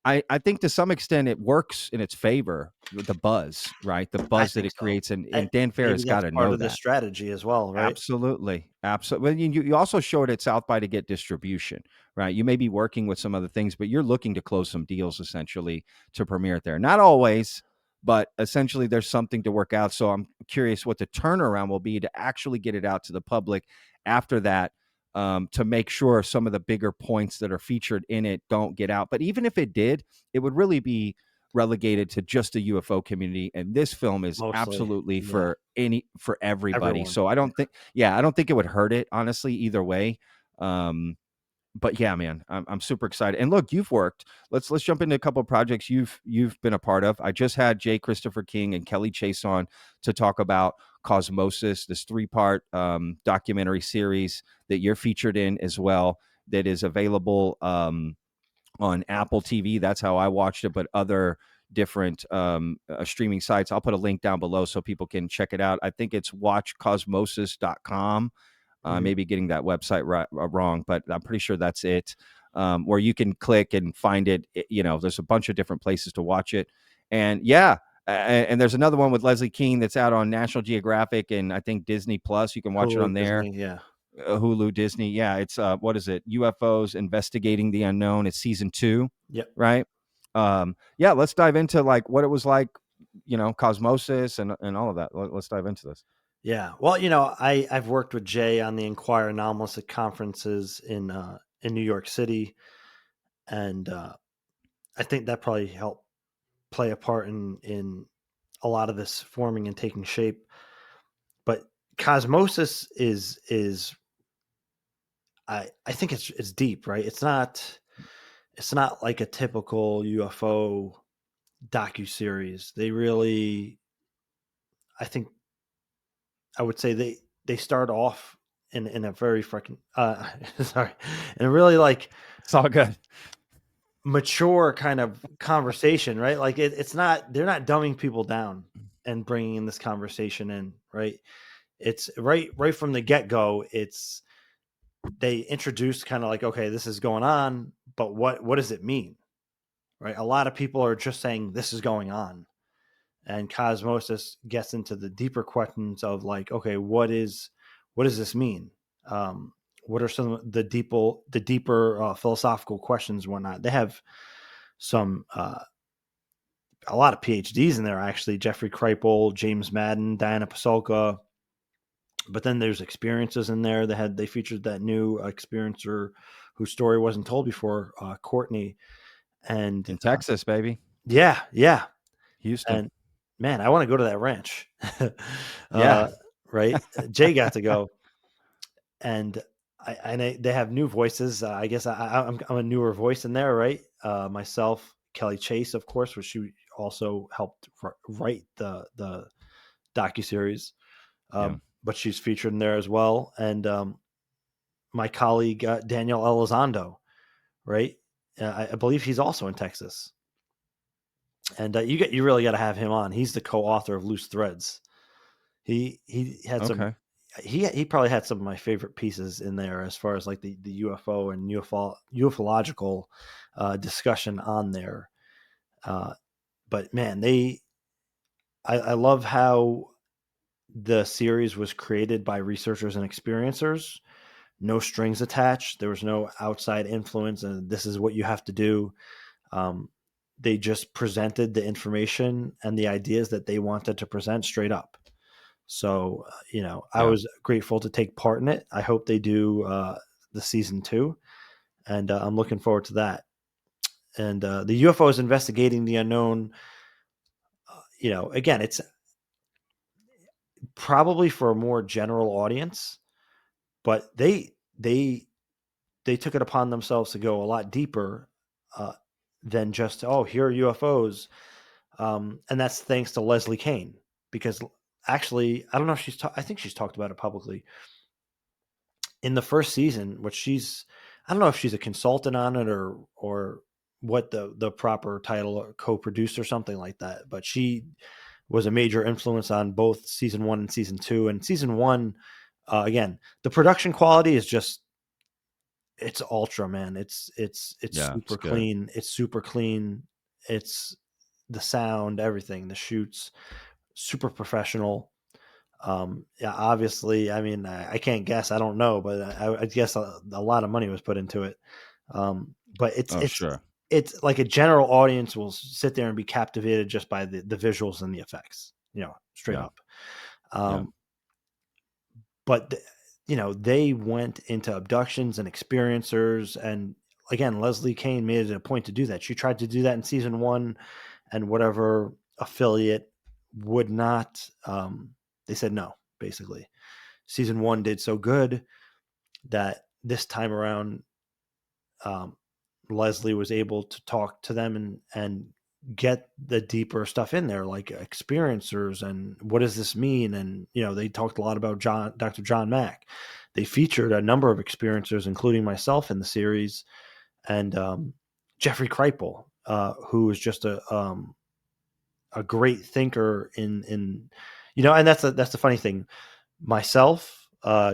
I think to some extent it works in its favor, the buzz, right? The buzz that it creates. And Dan Fair has got to know part of that. the strategy as well, right? Absolutely. Well, you also show it at South by to get distribution, right? You may be working with some other things, but you're looking to close some deals essentially to premiere it there. Not always, but essentially there's something to work out. So I'm curious what the turnaround will be to actually get it out to the public after that, to make sure some of the bigger points that are featured in it don't get out. But even if it did, it would really be relegated to just the UFO community. And this film is absolutely for everybody. Everyone. So I don't think it would hurt it, honestly, either way. But yeah, man, I'm super excited. And look, you've worked. Let's jump into a couple of projects you've been a part of. I just had J. Christopher King and Kelly Chase on to talk about Cosmosis, this 3-part documentary series that you're featured in as well, that is available on Apple TV. That's how I watched it, but other different streaming sites. I'll put a link down below so people can check it out. I think it's watchcosmosis.com. Maybe getting that website wrong, but I'm pretty sure that's it, where you can click and find it. There's a bunch of different places to watch it. And and there's another one with Leslie Kean that's out on National Geographic and I think Disney Plus. You can watch it on there. Disney, Hulu, Disney. Yeah, it's what is it? UFOs Investigating the Unknown. It's season 2. Yep. Right. Let's dive into like what it was like, Cosmosis and all of that. Let's dive into this. Yeah. Well, I've worked with Jay on the Inquire Anomalous at conferences in New York City. And I think that probably helped play a part in a lot of this forming and taking shape. But Cosmosis is I think it's deep, right? It's not like a typical UFO docuseries. They really, I think, I would say they start off in a very freaking sorry, and really like it's all good, mature kind of conversation, right? Like it's not, they're not dumbing people down and bringing in this conversation in, right? It's right from the get go. It's, they introduce kind of like, okay, this is going on, but what does it mean, right? A lot of people are just saying this is going on. And Cosmosis gets into the deeper questions of like, okay, what does this mean? What are some of the deeper philosophical questions and whatnot? They have some, a lot of PhDs in there, actually. Jeffrey Kripal, James Madden, Diana Pasulka. But then there's experiences in there. They featured that new experiencer whose story wasn't told before, Courtney. And in Texas, baby. Yeah. Houston. And man, I want to go to that ranch. Yeah. Right. Jay got to go. and they have new voices. I guess I'm a newer voice in there, right? Myself, Kelly Chase, of course, which she also helped write the docuseries, Yeah. but she's featured in there as well. And my colleague Daniel Elizondo, right? I believe he's also in Texas, and you really got to have him on. He's the co-author of Loose Threads. He had some. Okay. He probably had some of my favorite pieces in there as far as like the UFO and ufological discussion on there. But man, I love how the series was created by researchers and experiencers. No strings attached. There was no outside influence, and this is what you have to do. They just presented the information and the ideas that they wanted to present straight up. So, I was grateful to take part in it. I hope they do the season 2, and I'm looking forward to that. And the UFOs investigating the unknown, again, it's probably for a more general audience, but they took it upon themselves to go a lot deeper than just, oh, here are UFOs. And that's thanks to Leslie Kane, because actually, I don't know if I think she's talked about it publicly. In the first season, I don't know if she's a consultant on it or what the proper title, or co-produced or something like that, but she was a major influence on both season 1 and season 2. And season 1, again, the production quality is just, it's ultra, man. It's super clean. It's super clean. It's the sound, everything, the shoots, super professional. Yeah, obviously, I mean, I can't guess. I don't know, but I guess a lot of money was put into it. But it's like a general audience will sit there and be captivated just by the visuals and the effects, straight up. But they went into abductions and experiencers, and again, Leslie Kane made it a point to do that. She tried to do that in season 1, and whatever affiliate would not. They said no. Basically, season 1 did so good that this time around, Leslie was able to talk to them and get the deeper stuff in there, like experiencers and what does this mean. And they talked a lot about Dr. John Mack. They featured a number of experiencers, including myself, in the series, and Jeffrey Kripal, who is just a great thinker in and that's the funny thing. Myself,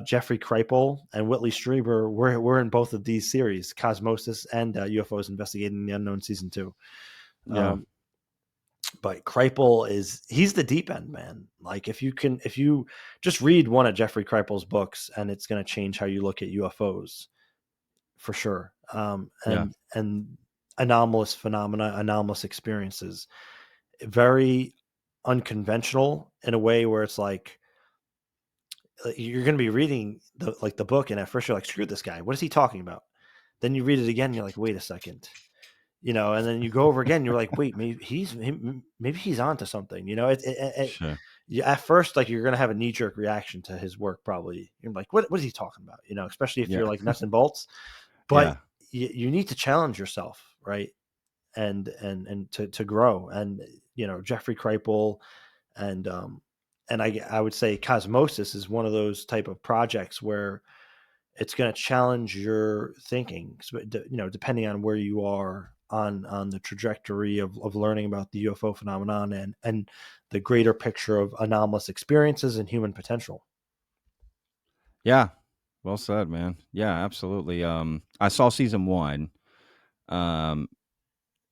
Jeffrey Kripal, and Whitley Strieber, we're in both of these series, Cosmosis and UFOs Investigating the Unknown season 2. But Kripal he's the deep end, man. Like if you just read one of Jeffrey Kripal's books, and it's going to change how you look at UFOs for sure. And anomalous phenomena, anomalous experiences, very unconventional in a way where it's like, you're going to be reading the book, and at first you're like, screw this guy, what is he talking about? Then you read it again, you're like, wait a second, and then you go over again, you're like, wait, maybe he's onto something. Sure. At first, like, you're going to have a knee-jerk reaction to his work, probably. You're like, what is he talking about? Especially if you're like nuts and bolts. But you need to challenge yourself, right? And to grow. And Jeffrey Kripal and I would say Cosmosis is one of those type of projects where it's going to challenge your thinking, depending on where you are on the trajectory of learning about the UFO phenomenon and the greater picture of anomalous experiences and human potential. Yeah. Well said, man. Yeah, absolutely. I saw season 1.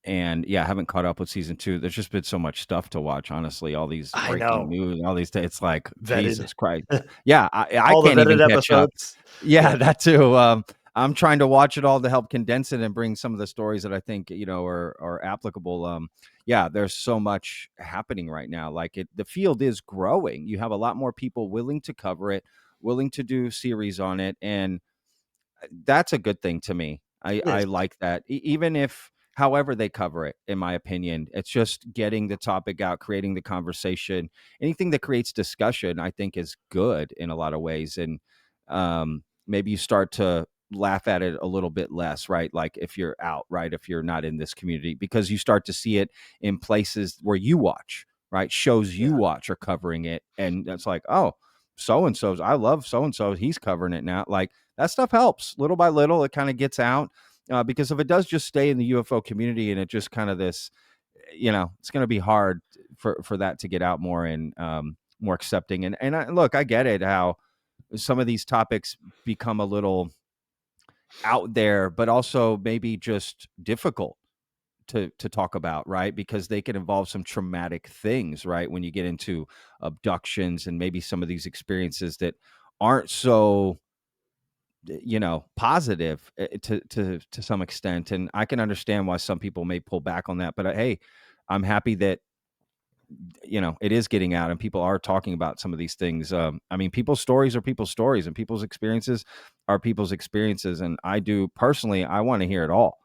And I haven't caught up with season 2. There's just been so much stuff to watch, honestly. All these breaking news, all these days. It's like, vetted. Jesus Christ. Yeah, I all can't the vetted even catch episodes. up. Yeah, that too. I'm trying to watch it all to help condense it and bring some of the stories that I think are applicable. There's so much happening right now. Like the field is growing. You have a lot more people willing to cover it, willing to do series on it, and that's a good thing to me. I like that, even if. However they cover it, in my opinion, it's just getting the topic out, creating the conversation. Anything that creates discussion, I think, is good in a lot of ways. And maybe you start to laugh at it a little bit less, right? Like if you're out, right? If you're not in this community, because you start to see it in places where you watch, right? Shows you watch are covering it. And it's like, oh, so-and-so's, I love so-and-so, he's covering it now. Like that stuff helps little by little. It kind of gets out, because if it does just stay in the UFO community and it just kind of this, it's going to be hard for that to get out more and more accepting. And look, I get it, how some of these topics become a little out there, but also maybe just difficult to talk about, right? Because they can involve some traumatic things, right? When you get into abductions and maybe some of these experiences that aren't so positive, to some extent. And I can understand why some people may pull back on that, but hey, I'm happy that it is getting out and people are talking about some of these things. I mean, people's stories are people's stories and people's experiences are people's experiences. And I do personally, I want to hear it all,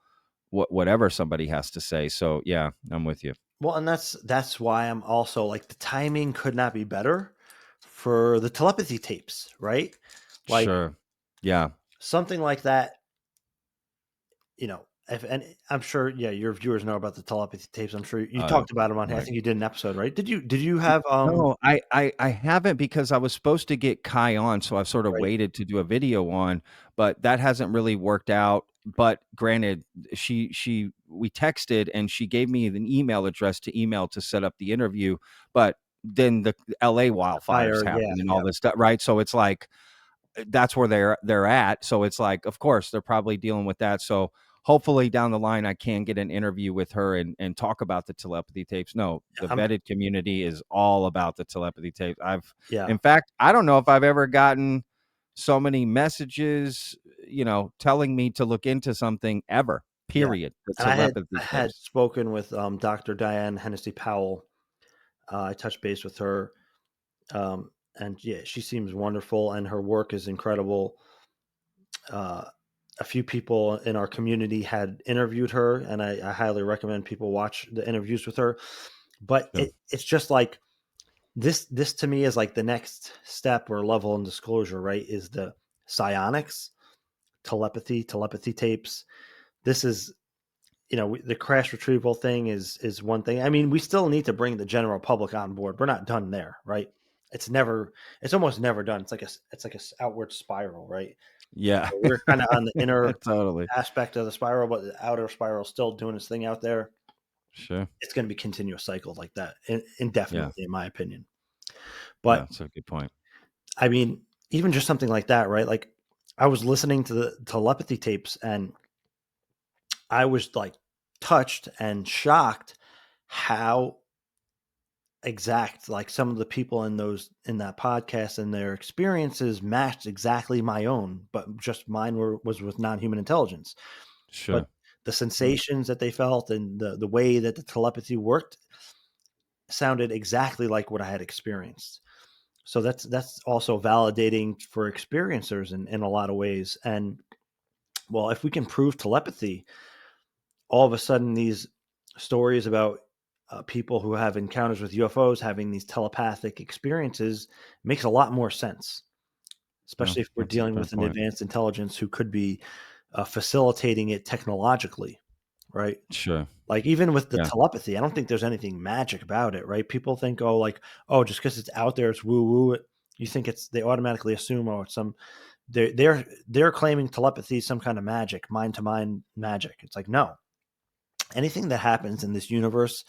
whatever somebody has to say. So yeah, I'm with you. Well, and that's why I'm also like, the timing could not be better for the telepathy tapes, right? Like Sure. Yeah. something like that, and I'm sure, your viewers know about the telepathy tapes. I'm sure you talked about them on. I Right. think you did an episode, right? Did you have No, I haven't, because I was supposed to get Kai on, so I've sort of right? waited to do a video on, but that hasn't really worked out. But granted, we texted and she gave me an email address to email to set up the interview, but then the LA wildfires Fire, yeah, happened and all yeah, this stuff, right? So it's like that's where they're at. So it's like, of course, they're probably dealing with that. So hopefully down the line, I can get an interview with her and talk about the telepathy tapes. No, the I'm, vetted community is all about the telepathy tapes. yeah, In fact, I don't know if I've ever gotten so many messages, telling me to look into something ever, yeah. period. The And telepathy I had tapes. spoken with Dr. Diane Hennessy Powell. I touched base with her, and yeah, she seems wonderful, and her work is incredible. Uh, a few people in our community had interviewed her, and I highly recommend people watch the interviews with her. But Yeah. it's just like this to me is like the next step or level in disclosure, right? Is the psionics, telepathy tapes. This is, the crash retrieval thing is one thing. I mean, we still need to bring the general public on board. We're not done there, right? It's almost never done. It's like a outward spiral, right? Yeah. We're kind of on the inner Totally. aspect of the spiral, but the outer spiral is still doing its thing out there. Sure. It's going to be continuous cycle like that Yeah. indefinitely, in my opinion. Yeah. But That's a good point. I mean, even just something like that, right? Like I was listening to the telepathy tapes and I was like touched and shocked how exact, like, some of the people in that podcast and their experiences matched exactly my own, but just mine was with non-human intelligence. But Sure. the sensations that they felt and the way that the telepathy worked sounded exactly like what I had experienced. So that's also validating for experiencers in a lot of ways. And well, if we can prove telepathy, all of a sudden these stories about people who have encounters with UFOs having these telepathic experiences makes a lot more sense, Yeah. especially if we're That's a dealing fair with an point. advanced intelligence who could be facilitating it technologically, right? Sure. Like even with the Yeah. telepathy, I don't think there's anything magic about it, right? People think, oh, like, oh, just because it's out there, it's woo woo. You think they automatically assume, oh, it's some. They're claiming telepathy is some kind of magic, mind to mind magic. It's like, no, anything that happens in this universe,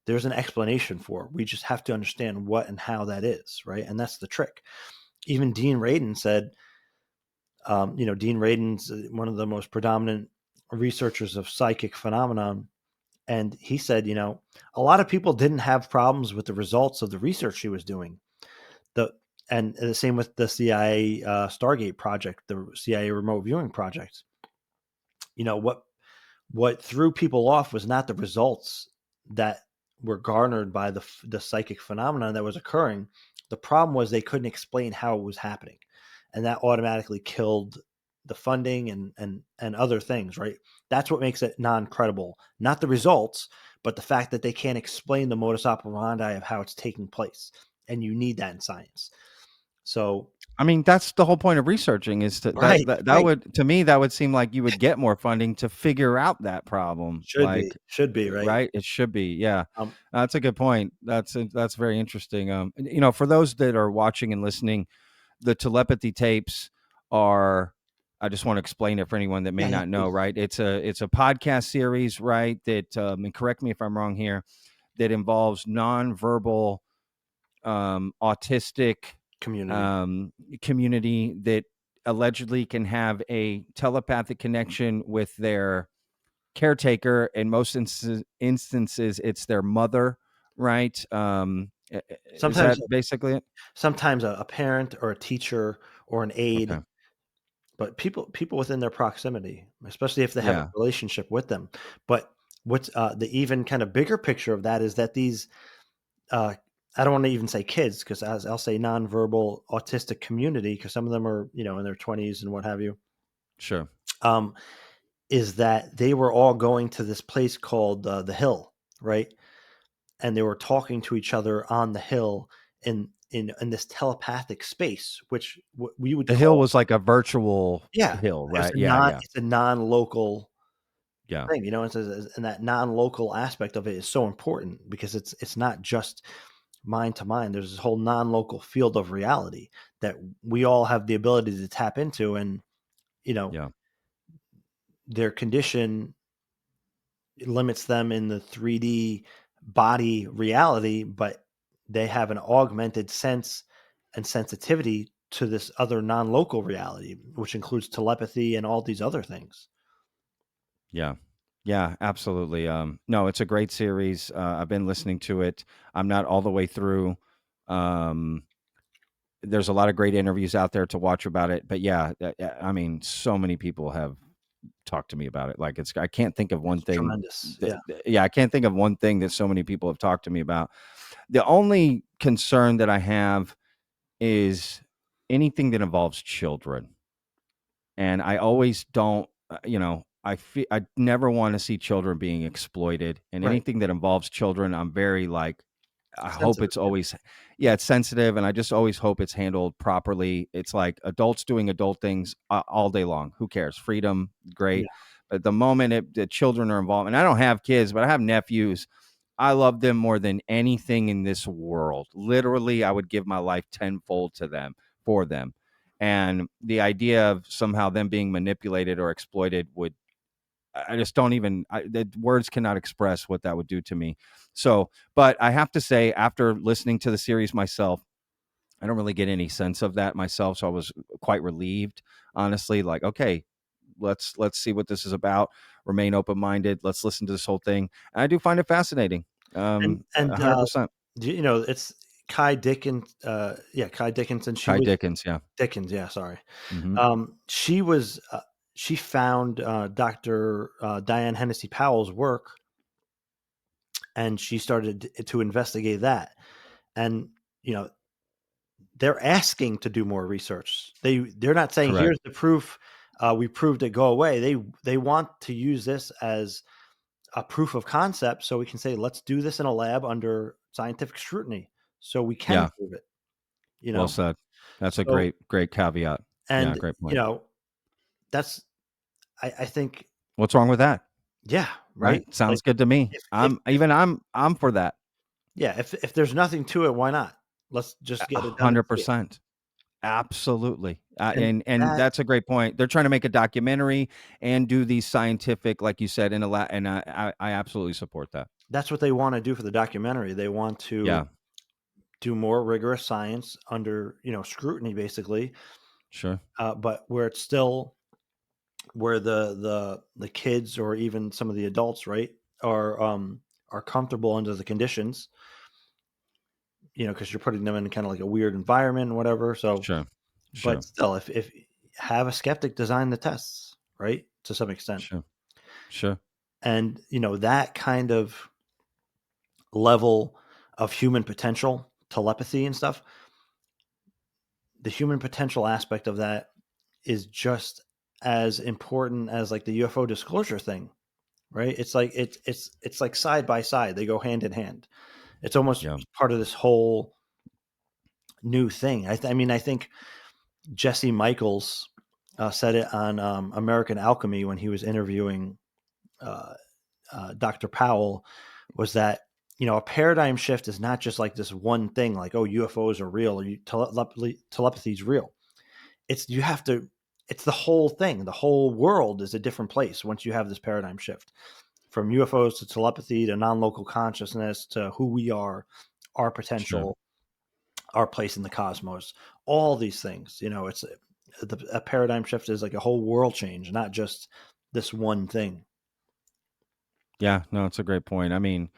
there's an explanation for. We just have to understand what and how that is, right? And that's the trick. Even Dean Radin said, Dean Radin's one of the most predominant researchers of psychic phenomenon. And he said, a lot of people didn't have problems with the results of the research he was doing. And the same with the CIA Stargate project, the CIA remote viewing project. What threw people off was not the results that were garnered by the psychic phenomenon that was occurring. The problem was they couldn't explain how it was happening, and that automatically killed the funding and other things, right? That's what makes it non-credible, not the results, but the fact that they can't explain the modus operandi of how it's taking place. And you need that in science. So I mean, that's the whole point of researching is to right, that right. would, to me, that would seem like you would get more funding to figure out that problem. Should be right. Right? It should be. Yeah. Um, That's a good point. That's very interesting. You know, for those that are watching and listening, the telepathy tapes are, I just want to explain it for anyone that may yeah, not know, please. right? It's a podcast series, right? That and correct me if I'm wrong here, that involves nonverbal autistic Community. community that allegedly can have a telepathic connection with their caretaker. In most instances, it's their mother, right? Is Sometimes that basically it? sometimes a parent or a teacher or an aide, Okay. but people within their proximity, especially if they have a Yeah. relationship with them. But what's the even kind of bigger picture of that is that these uh, I don't want to even say kids because I'll say nonverbal autistic community because some of them are in their 20s and what have you. Sure. Um, is that they were all going to this place called the Hill, right? And they were talking to each other on the hill in this telepathic space, which we would The hill call was like a virtual yeah, hill, right? Yeah. Yeah. it's a non-local Yeah. thing, and that non-local aspect of it is so important because it's not just mind to mind. There's this whole non-local field of reality that we all have the ability to tap into, and you know Yeah. their condition limits them in the 3D body reality, but they have an augmented sense and sensitivity to this other non-local reality, which includes telepathy and all these other things. Yeah. Yeah, absolutely. No, it's a great series. I've been listening to it. I'm not all the way through. Um, there's a lot of great interviews out there to watch about it, but yeah, I mean, so many people have talked to me about it. Like I can't think of one It's thing tremendous. Yeah. yeah, I can't think of one thing that so many people have talked to me about. The only concern that I have is anything that involves children. And I always don't, I never want to see children being exploited, and Right. anything that involves children, I'm very like, I hope Sensitive. it's always, yeah, it's sensitive, and I just always hope it's handled properly. It's like adults doing adult things all day long. Who cares? Freedom, Yeah. great. But the moment the children are involved, and I don't have kids, but I have nephews. I love them more than anything in this world. Literally, I would give my life tenfold to them for them. And the idea of somehow them being manipulated or exploited would, I just don't even, the words cannot express what that would do to me. So, but I have to say, after listening to the series myself, I don't really get any sense of that myself. So I was quite relieved, honestly. Like, okay, let's see what this is about. Remain open minded. Let's listen to this whole thing. And I do find it fascinating. And 100%. it's Kai Dickens. Yeah, Kai Dickinson. She Kai was Dickens. Yeah. Dickens. Yeah, sorry. Hmm. She was. She found Dr. Diane Hennessy Powell's work, and she started to investigate that. And they're asking to do more research. They're not saying Correct. here's the proof. We proved it. Go away. They want to use this as a proof of concept, so we can say let's do this in a lab under scientific scrutiny, so we can Yeah. prove it. Well said. That's a So great caveat. Yeah. and Great point. that's I think What's wrong with that? yeah, Right? right. Like Sounds good to me. if I'm for that. yeah, if there's nothing to it, why not? Let's just A get it done and hundred see it. percent. Absolutely. And And that that's a great point. They're trying to make a documentary and do these scientific, like you said, in a lot, and I absolutely support that. that's what they want to do for the documentary. They want to Yeah. do more rigorous science under scrutiny, basically, Sure. but where it's still where the kids or even some of the adults, right, are comfortable under the conditions, because you're putting them in kind of like a weird environment and whatever. So, Sure. but Sure. still, if have a skeptic design the tests, right, to some extent, Sure. Sure. and that kind of level of human potential, telepathy and stuff, the human potential aspect of that is just as important as like the UFO disclosure thing, right? It's like it's like side by side. They go hand in hand. It's almost Yeah. part of this whole new thing. I mean, I think Jesse Michaels said it on American Alchemy when he was interviewing Dr. Powell, was that, a paradigm shift is not just like this one thing, like, oh, UFOs are real, or telepathy is real. It's the whole thing. The whole world is a different place once you have this paradigm shift, from UFOs to telepathy to non-local consciousness to who we are, our potential, our place in the cosmos, all these things. It's a paradigm shift is like a whole world change, not just this one thing. Yeah, no, it's a great point. I mean,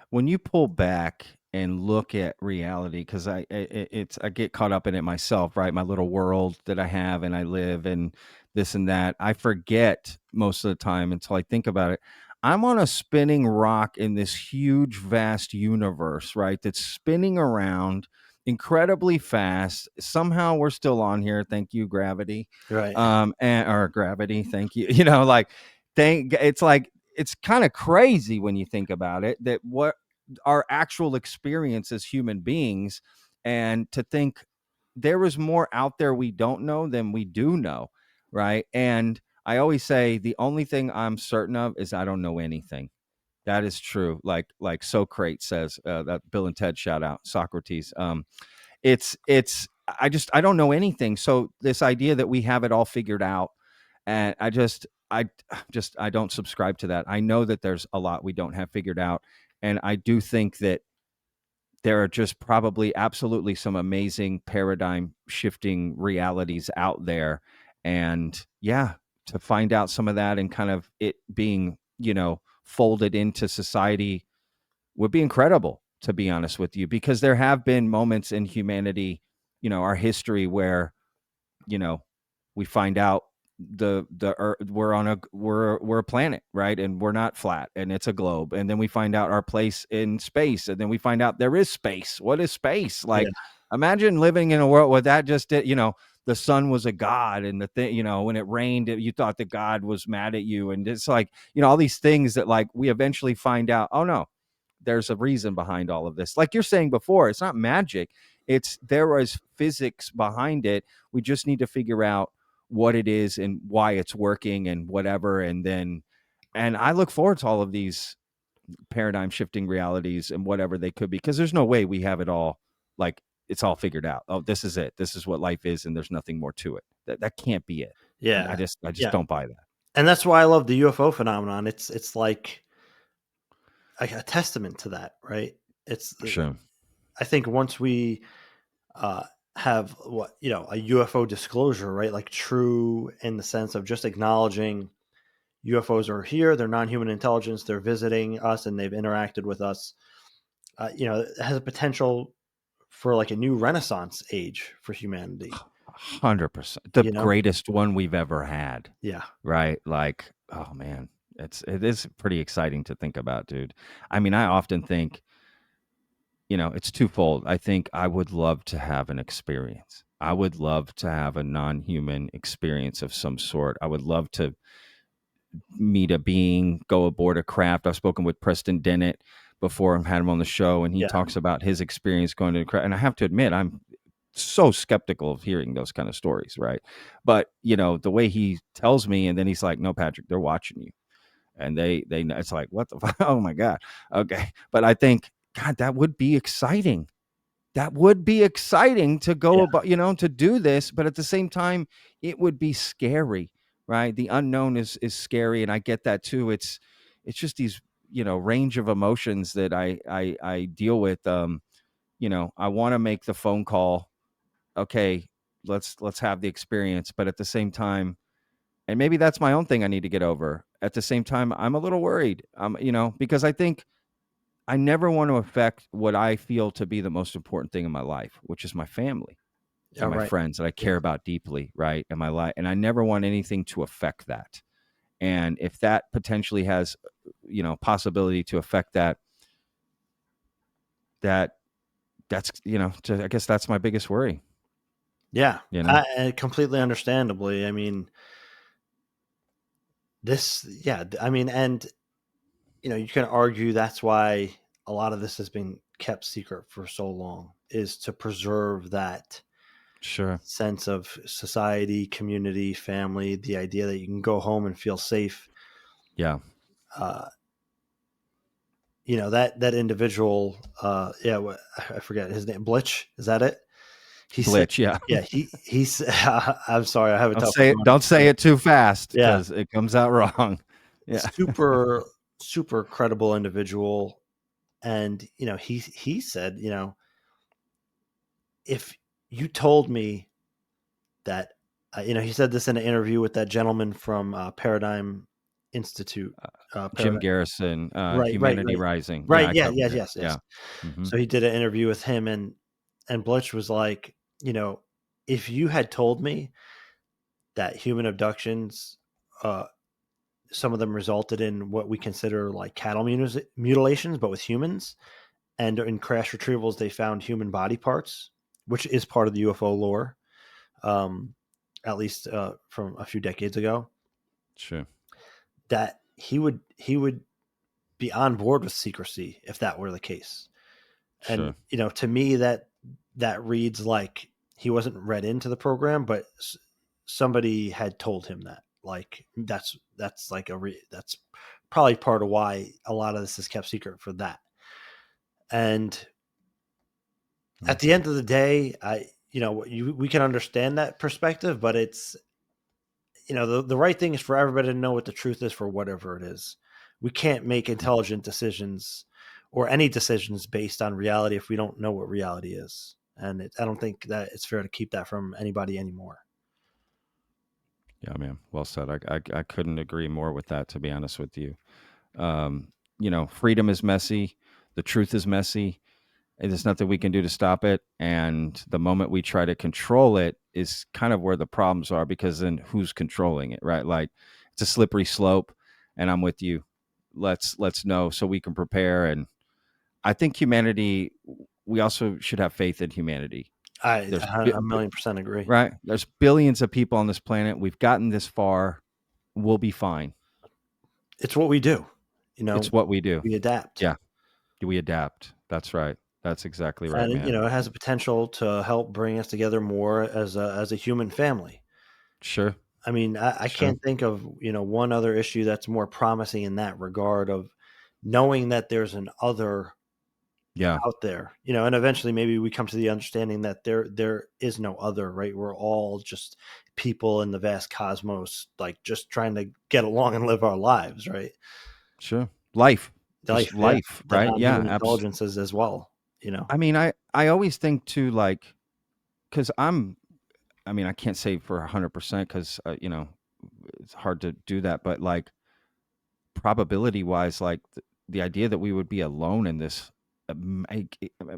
when you pull back and look at reality, because I get caught up in it myself, right? My little world that I have and I live and this and that. I forget most of the time until I think about it. I'm on a spinning rock in this huge, vast universe, right? That's spinning around incredibly fast. Somehow we're still on here. Thank you, gravity. Right. And or gravity. Thank you. Like it's like it's kind of crazy when you think about it, that what our actual experience as human beings, and to think there is more out there we don't know than we do know, right? And I always say the only thing I'm certain of is I don't know anything. That is true. Like Socrates says, that Bill and Ted shout out, Socrates. I don't know anything. So this idea that we have it all figured out, and I don't subscribe to that. I know that there's a lot we don't have figured out, and I do think that there are just probably absolutely some amazing paradigm shifting realities out there. And yeah, to find out some of that and kind of it being, folded into society would be incredible, to be honest with you, because there have been moments in humanity, our history, where, you know, we find out the Earth, we're a planet, right? And we're not flat, and it's a globe. And then we find out our place in space, and then we find out there is space. What is space? Like, imagine living in a world where that just did, the sun was a god, and the thing, when it rained, you thought that God was mad at you. And it's like, all these things that, like, we eventually find out, oh no, there's a reason behind all of this. Like you're saying before, it's not magic. There was physics behind it. We just need to figure out what it is and why it's working and whatever. And I look forward to all of these paradigm shifting realities and whatever they could be, because there's no way we have it all, like, it's all figured out. Oh, this is it. This is what life is, and there's nothing more to it. That can't be it. Yeah. I just don't buy that. And that's why I love the UFO phenomenon. It's like a testament to that, right? It's Sure. I think once we have a UFO disclosure, right? Like, true in the sense of just acknowledging UFOs are here, they're non-human intelligence, they're visiting us, and they've interacted with us. It has a potential for like a new Renaissance age for humanity. 100%. The greatest one we've ever had. Yeah. Right. Like, oh man, it is pretty exciting to think about, dude. I mean, I often think, it's twofold. I think I would love to have an experience. I would love to have a non-human experience of some sort. I would love to meet a being, go aboard a craft. I've spoken with Preston Dennett before and had him on the show, and he talks about his experience going to the craft. And I have to admit, I'm so skeptical of hearing those kind of stories, right? But the way he tells me, and then he's like, no, Patrick, they're watching you, and they it's like, what the fuck? Oh my God. Okay. But I think, God, that would be exciting. That would be exciting to go about, to do this. But at the same time, it would be scary, right? The unknown is scary, and I get that too. It's just these, range of emotions that I deal with. I want to make the phone call. Okay, let's have the experience. But at the same time, and maybe that's my own thing I need to get over. At the same time, I'm a little worried, because I think I never want to affect what I feel to be the most important thing in my life, which is my family and my friends that I care about deeply, right? And my life. And I never want anything to affect that. And if that potentially has, possibility to affect that's, I guess that's my biggest worry. Yeah. Completely understandably. I mean, and you can argue that's why a lot of this has been kept secret for so long, is to preserve that Sure. sense of society, community, family, the idea that you can go home and feel safe. Yeah. That individual, I forget his name. Blitch, is that it? He said, Blitch, yeah. yeah, he's. I'm sorry, I have a Don't tough say it. one. Don't say it too fast Yeah. because it comes out wrong. Yeah. Super, super credible individual, and he said, if you told me that, he said this in an interview with that gentleman from Paradigm Institute, Jim Paradigm, Garrison, right, Humanity Rising. Yeah, right, I yeah, covered yes, it. yes, Yeah. yes. Mhm. So he did an interview with him, and Blitch was like, if you had told me that human abductions, some of them resulted in what we consider like cattle mutilations, but with humans, and in crash retrievals they found human body parts, which is part of the UFO lore, at least from a few decades ago, Sure. that he would be on board with secrecy if that were the case. And Sure. to me that reads like he wasn't read into the program, but somebody had told him that. Like that's like that's probably part of why a lot of this is kept secret for that. And at the end of the day, we can understand that perspective, but it's, the right thing is for everybody to know what the truth is for whatever it is. We can't make intelligent decisions or any decisions based on reality if we don't know what reality is. And I don't think that it's fair to keep that from anybody anymore. Yeah, man. Well said. I couldn't agree more with that, to be honest with you. Freedom is messy. The truth is messy. And there's nothing we can do to stop it. And the moment we try to control it is kind of where the problems are, because then who's controlling it, right? Like it's a slippery slope, and I'm with you. Let's know so we can prepare. And I think humanity, we also should have faith in humanity. I There's 1,000,000% agree. right. There's billions of people on this planet. We've gotten this far. We'll be fine. It's what we do. It's what we do. We adapt. Yeah. We adapt. That's right. That's exactly right, And man. it has a potential to help bring us together more as a human family. Sure. I mean, I Sure. can't think of, one other issue that's more promising in that regard, of knowing that there's an other Yeah. out there, and eventually maybe we come to the understanding that there is no other, right? We're all just people in the vast cosmos, like just trying to get along and live our lives, right? Sure. Life. Life, Just life, the right? Yeah. non-human intelligences as well, I mean, I always think too, like, because I can't say for 100% because, it's hard to do that. But like probability wise, like the idea that we would be alone in this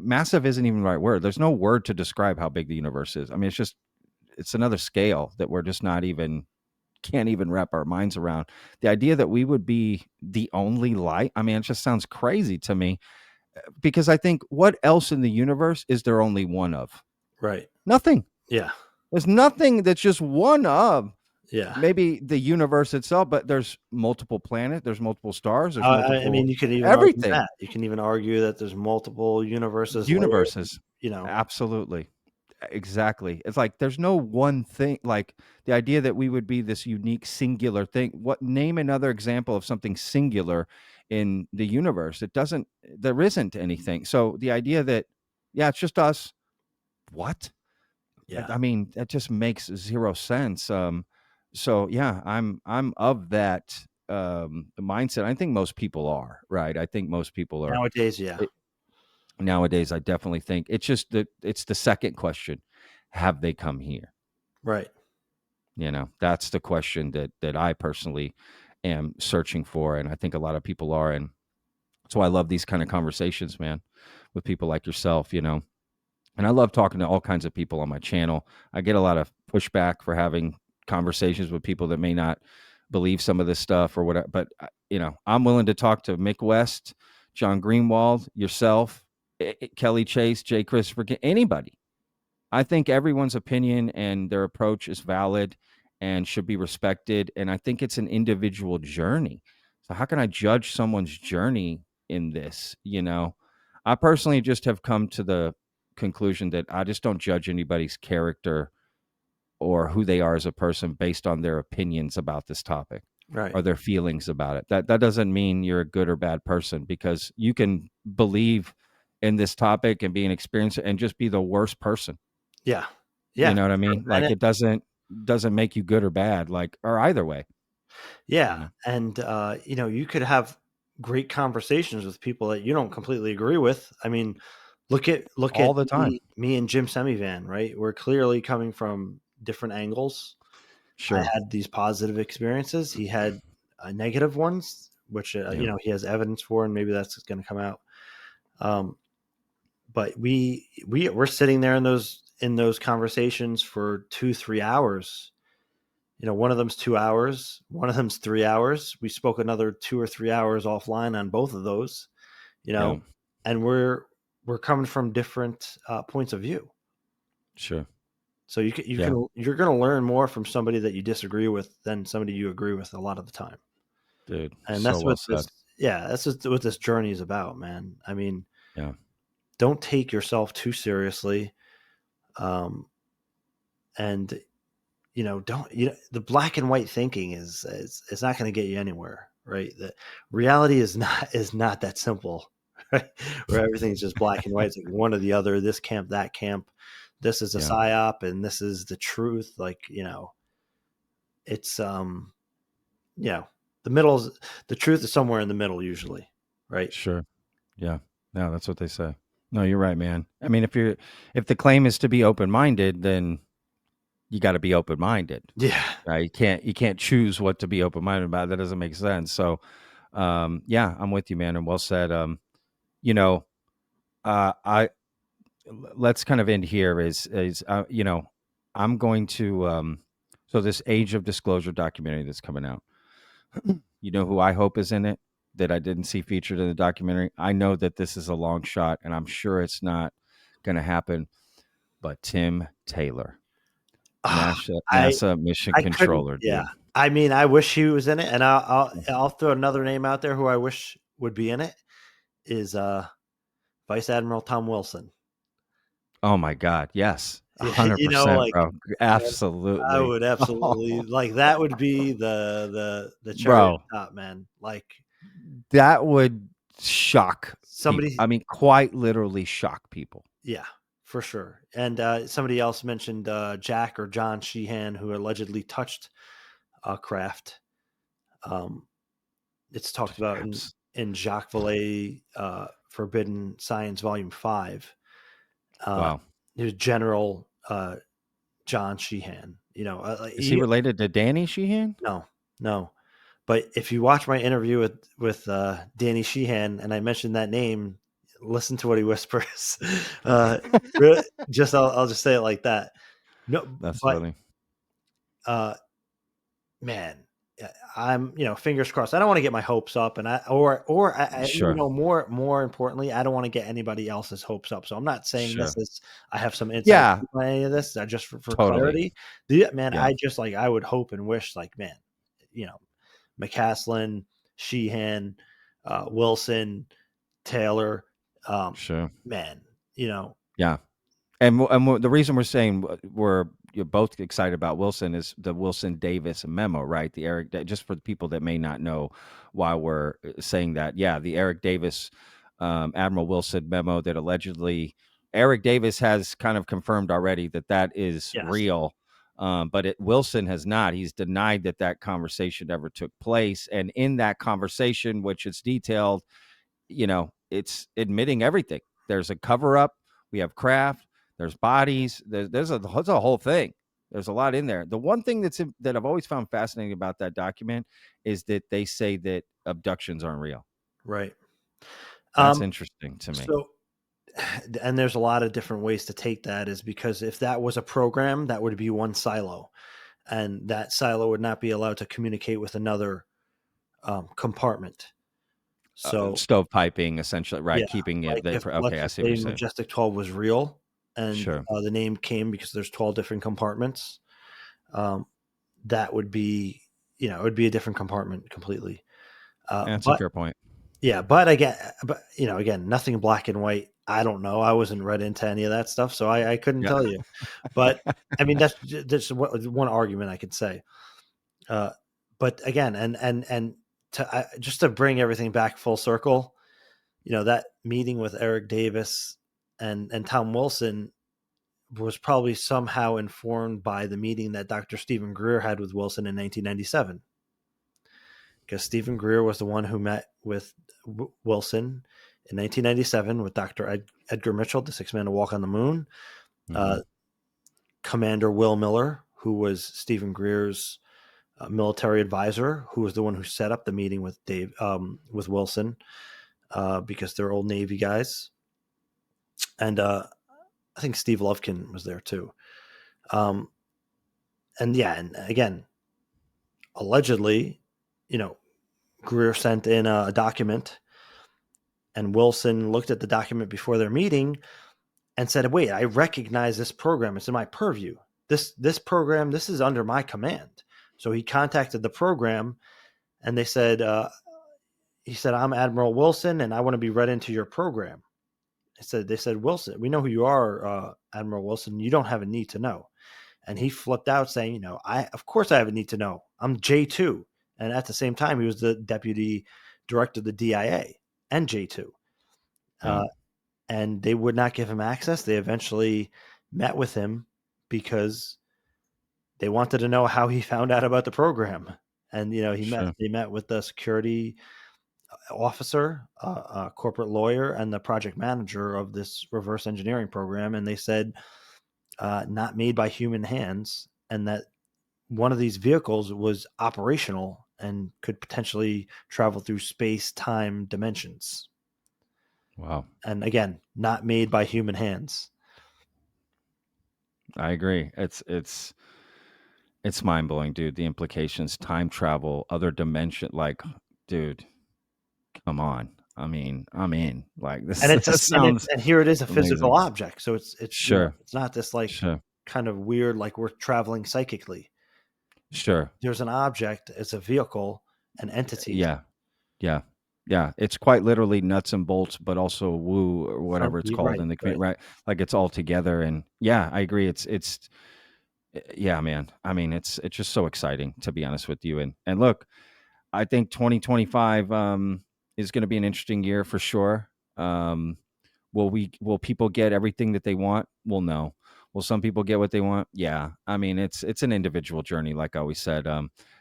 massive isn't even the right word. There's no word to describe how big the universe is. I mean, it's another scale that we're just not even, can't even wrap our minds around. The idea that we would be the only light, I mean, it just sounds crazy to me, because I think what else in the universe is there only one of? Right. Nothing. Yeah. There's nothing that's just one of. Yeah. Maybe the universe itself, but there's multiple planets, there's multiple stars, there's multiple, I mean, you can even everything. argue that. You can even argue that there's multiple universes. Absolutely. Exactly. It's like there's no one thing, like the idea that we would be this unique singular thing. Name another example of something singular in the universe? There isn't anything. So the idea that, yeah, it's just us. What? Yeah. I mean, that just makes zero sense. So yeah, I'm of that mindset. I think most people are, right? I think most people are Nowadays. Yeah. Nowadays, I definitely think it's just that it's the second question: have they come here? Right. That's the question that I personally am searching for, and I think a lot of people are, and that's why I love these kind of conversations, man, with people like yourself. And I love talking to all kinds of people on my channel. I get a lot of pushback for having conversations with people that may not believe some of this stuff or whatever. But, I'm willing to talk to Mick West, John Greenwald, yourself, Kelly Chase, Jay Christopher, anybody. I think everyone's opinion and their approach is valid and should be respected. And I think it's an individual journey. So how can I judge someone's journey in this? I personally just have come to the conclusion that I just don't judge anybody's character or who they are as a person based on their opinions about this topic Right. or their feelings about it. That doesn't mean you're a good or bad person, because you can believe in this topic and be an experiencer and just be the worst person. Yeah. You Yeah. know what I mean? Like, it doesn't make you good or bad, like, or either way. Yeah. You know? And, you could have great conversations with people that you don't completely agree with. I mean, look at All the time. me and Jim Semivan, right? We're clearly coming from different angles. I Sure. had these positive experiences. He had negative ones, which, Yeah. he has evidence for, and maybe that's going to come out. But we're sitting there in those conversations for 2-3 hours. One of them's 2 hours, one of them's 3 hours. We spoke another 2 or 3 hours offline on both of those, Yeah. and we're coming from different points of view. Sure. So you're going to learn more from somebody that you disagree with than somebody you agree with a lot of the time. Dude. And So that's well what said. that's what this journey is about, man. I mean, Yeah. don't take yourself too seriously. And the black and white thinking is not going to get you anywhere, right? The reality is not that simple, right? Where everything's just black and white. It's like one or the other, this camp, that camp, this is a psyop and this is the truth. Like, it's the truth is somewhere in the middle usually, right? Sure. Yeah. No, that's what they say. No, you're right, man. I mean, if the claim is to be open-minded, then you got to be open-minded. Yeah. Right? You can't choose what to be open-minded about. That doesn't make sense. So, yeah, I'm with you, man. And well said. Let's kind of end here I'm going to, so this Age of Disclosure documentary that's coming out, you know who I hope is in it that I didn't see featured in the documentary? I know that this is a long shot and I'm sure it's not going to happen, but Tim Taylor, NASA mission controller. Yeah. Dude. I mean, I wish he was in it, and I'll throw another name out there who I wish would be in it is Vice Admiral Tom Wilson. Oh my God. Yes. Yeah, 100%, bro. I Absolutely. would absolutely like that would be the cherry Bro. on top, man. Like that would shock somebody. people. I mean, quite literally shock people. Yeah, for sure. And somebody else mentioned Jack or John Sheehan, who allegedly touched a craft. It's talked about in Jacques Vallée, Forbidden Science, Volume 5. Wow. He was General John Sheehan. Is he related to Danny Sheehan? No. But if you watch my interview with Danny Sheehan, and I mentioned that name, listen to what he whispers. I'll just say it like that. No, that's funny. Man, I'm fingers crossed. I don't want to get my hopes up, and Sure. more importantly, I don't want to get anybody else's hopes up. So I'm not saying Sure. this is I have some insight Yeah. on any of this. Just for Totally. clarity, man, Yeah. I just I would hope and wish McCaslin, Sheehan, Wilson, Taylor, Sure. man, Yeah. And the reason we're saying you're both excited about Wilson is the Wilson Davis memo, right? The Eric, just for the people that may not know why we're saying that. Yeah, the Eric Davis, Admiral Wilson memo that allegedly Eric Davis has kind of confirmed already that is real. But Wilson has not. He's denied that conversation ever took place. And in that conversation, which is detailed, it's admitting everything. There's a cover up. We have craft. There's bodies. There's a whole thing. There's a lot in there. The one thing that I've always found fascinating about that document is that they say that abductions aren't real. Right. That's interesting to me. So, and there's a lot of different ways to take that, is because if that was a program, that would be one silo, and that silo would not be allowed to communicate with another compartment. So stovepiping, essentially, right? Yeah, keeping it. let's I see what you're saying. Majestic 12 was real, and Sure. The name came because there's 12 different compartments. That would be, it would be a different compartment completely. That's a fair point. Yeah, but again, nothing black and white. I don't know. I wasn't read into any of that stuff, so I couldn't Yeah. tell you. But I mean, that's one argument I could say. Uh, but again, and just to bring everything back full circle, that meeting with Eric Davis and Tom Wilson was probably somehow informed by the meeting that Dr. Stephen Greer had with Wilson in 1997. Because Stephen Greer was the one who met with Wilson in 1997 with Dr. Edgar Mitchell, the sixth man to walk on the moon. Mhm. Commander Will Miller, who was Stephen Greer's military advisor, who was the one who set up the meeting with with Wilson, because they're old Navy guys. And I think Steve Lovkin was there too. And again, allegedly, Greer sent in a document, and Wilson looked at the document before their meeting and said, "Wait, I recognize this program. It's in my purview. This program, this is under my command." So he contacted the program, and they said, he said, "I'm Admiral Wilson, and I want to be read into your program." They said, "Wilson, we know who you are, Admiral Wilson. You don't have a need to know." And he flipped out saying, of course I have a need to know. I'm J2. And at the same time, he was the deputy director of the DIA and J2. Yeah. And they would not give him access. They eventually met with him because they wanted to know how he found out about the program. And, Sure. they met with the security officer, a corporate lawyer, and the project manager of this reverse engineering program. And they said, not made by human hands, and that one of these vehicles was operational and could potentially travel through space-time dimensions. Wow. And again, not made by human hands. I agree. It's mind blowing, dude. The implications, time travel, other dimension. Like, dude, come on. I mean, I'm in. Like this. And This sounds and here it is, a physical amazing. object. So it's Sure. it's not this like Sure. kind of weird, like we're traveling psychically. Sure. There's an object, it's a vehicle, and entities. Yeah. Yeah. Yeah. It's quite literally nuts and bolts, but also woo or whatever it's called Right, in the right. community, right? Like it's all together. And yeah, I agree. Yeah, man. I mean, it's just so exciting, to be honest with you. And look, I think 2025 is going to be an interesting year for sure. Will people get everything that they want? Well, no. Will some people get what they want? Yeah. I mean, it's an individual journey, like I always said.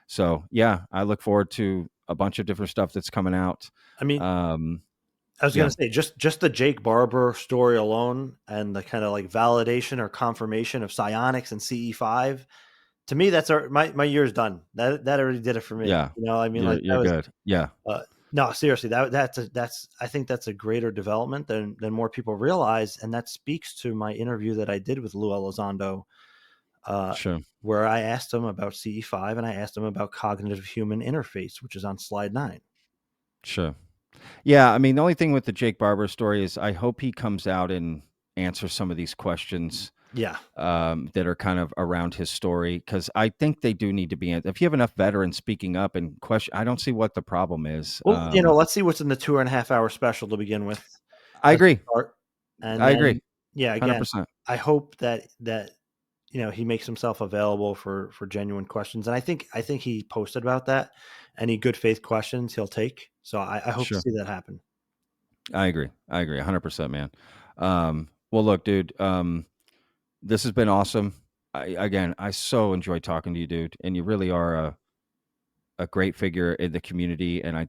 So yeah, I look forward to a bunch of different stuff that's coming out. I mean, I was Yeah. going to say, just the Jake Barber story alone and the kind of like validation or confirmation of psionics and CE5, to me, that's my year's done. That already did it for me. Yeah. I mean, like You're that was good. Yeah. no, seriously, that's I think that's a greater development than more people realize, and that speaks to my interview that I did with Lou Elizondo, Sure. where I asked him about CE5 and I asked him about cognitive human interface, which is on slide 9. Sure. Yeah, I mean, the only thing with the Jake Barber story is I hope he comes out and answers some of these questions Yeah. that are kind of around his story, because I think they do need to be. If you have enough veterans speaking up and question, I don't see what the problem is. Well, let's see what's in the 2.5-hour special to begin with. I Let's agree. start. And I then, agree. yeah, again, 100%. I hope that he makes himself available for genuine questions, and I think he posted about that. Any good faith questions he'll take. So I hope Sure. to see that happen. I agree. 100%, man. Well, look, dude, this has been awesome. I so enjoyed talking to you, dude, and you really are a great figure in the community. And I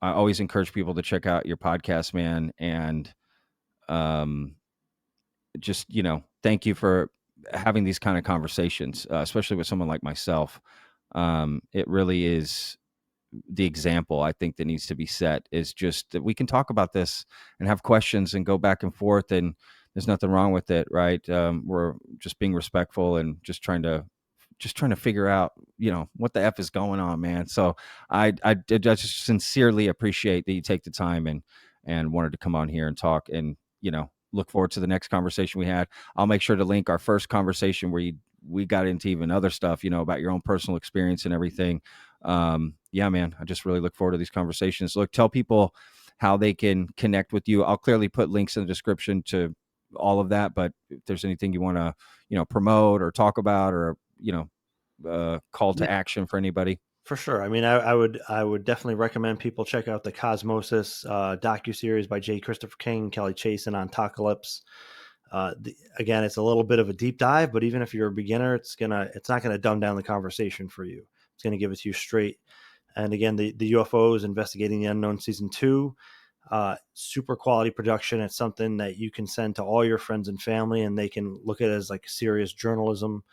always encourage people to check out your podcast, man. And just, thank you for having these kind of conversations, especially with someone like myself. It really is the example I think that needs to be set, is just that we can talk about this and have questions and go back and forth, and there's nothing wrong with it. Right. We're just being respectful and just trying to figure out, what the F is going on, man. So I just sincerely appreciate that you take the time and wanted to come on here and talk, and, look forward to the next conversation we had. I'll make sure to link our first conversation where we got into even other stuff, about your own personal experience and everything. Yeah, man, I just really look forward to these conversations. Look, tell people how they can connect with you. I'll clearly put links in the description to all of that, but if there's anything you want to, promote or talk about, or, call to action for anybody. For sure. I mean, I would definitely recommend people check out the Cosmosis docuseries by J. Christopher King, Kelly Chasen on Apocalypse. Again, it's a little bit of a deep dive, but even if you're a beginner, it's not gonna dumb down the conversation for you. It's gonna give it to you straight. And again, the UFOs Investigating the Unknown season 2, super quality production. It's something that you can send to all your friends and family, and they can look at it as like serious journalism.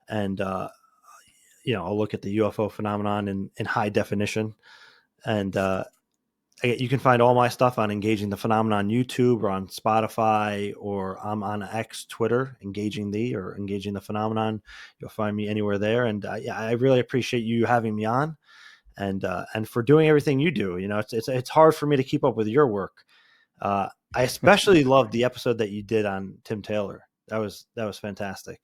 And I'll look at the UFO phenomenon in high definition. And you can find all my stuff on Engaging the Phenomenon YouTube or on Spotify, or I'm on X, Twitter, Engaging the Phenomenon. You'll find me anywhere there. And I really appreciate you having me on, and for doing everything you do. It's hard for me to keep up with your work. I especially loved the episode that you did on Tim Taylor. That was fantastic.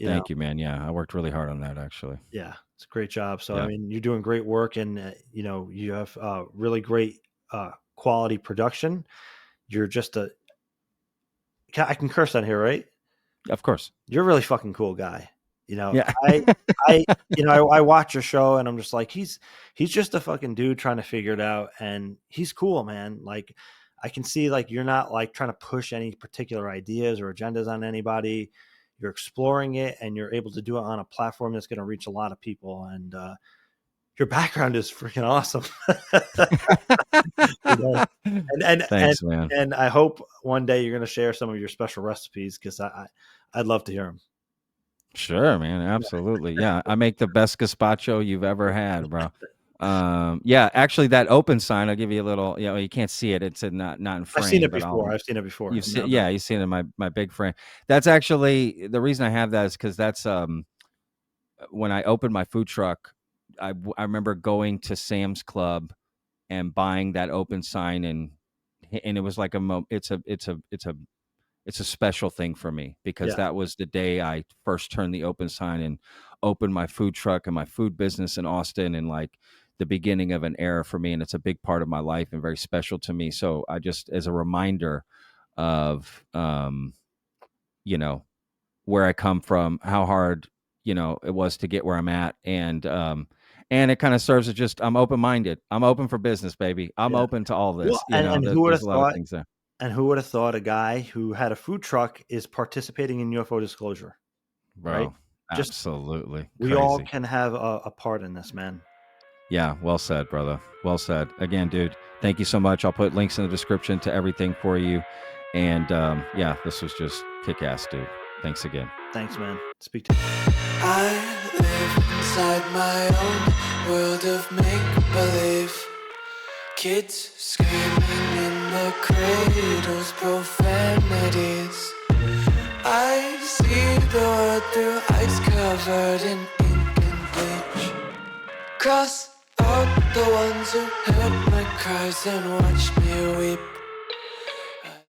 Thank you, man. Yeah, I worked really hard on that, actually. Yeah, it's a great job. So, Yeah. I mean, you're doing great work, and, you have really great quality production. You're just I can curse on here, right? Of course. You're a really fucking cool guy. Yeah. I watch your show and I'm just like, he's just a fucking dude trying to figure it out. And he's cool, man. Like, I can see, like, you're not like trying to push any particular ideas or agendas on anybody. You're exploring it, and you're able to do it on a platform that's going to reach a lot of people. And your background is freaking awesome. Thanks, man. And I hope one day you're going to share some of your special recipes, because I'd love to hear them. Sure, man. Absolutely. Yeah. I make the best gazpacho you've ever had, bro. Yeah, actually that open sign, I'll give you a little, you can't see it. It's not in frame. I've seen it before. You've seen it in my big frame. That's actually the reason I have that, is because that's, when I opened my food truck, I remember going to Sam's Club and buying that open sign, and it was like it's a special thing for me, because that was the day I first turned the open sign and opened my food truck and my food business in Austin, and like the beginning of an era for me. And it's a big part of my life and very special to me. So I just, as a reminder of, where I come from, how hard, it was to get where I'm at. And it kind of serves as just, I'm open-minded. I'm open for business, baby. I'm open to all this. Well, and who would have thought, things there. And who would have thought a guy who had a food truck is participating in UFO disclosure? Bro, right? Absolutely. We all can have a part in this, man. Yeah, well said, brother. Well said. Again, dude, thank you so much. I'll put links in the description to everything for you. And this was just kick-ass, dude. Thanks again. Thanks, man. Speak to you. I live inside my own world of make-believe. Kids screaming in the cradles, profanities. I see the world through ice covered in ink and bleach. Cross out the ones who heard my cries and watched me weep.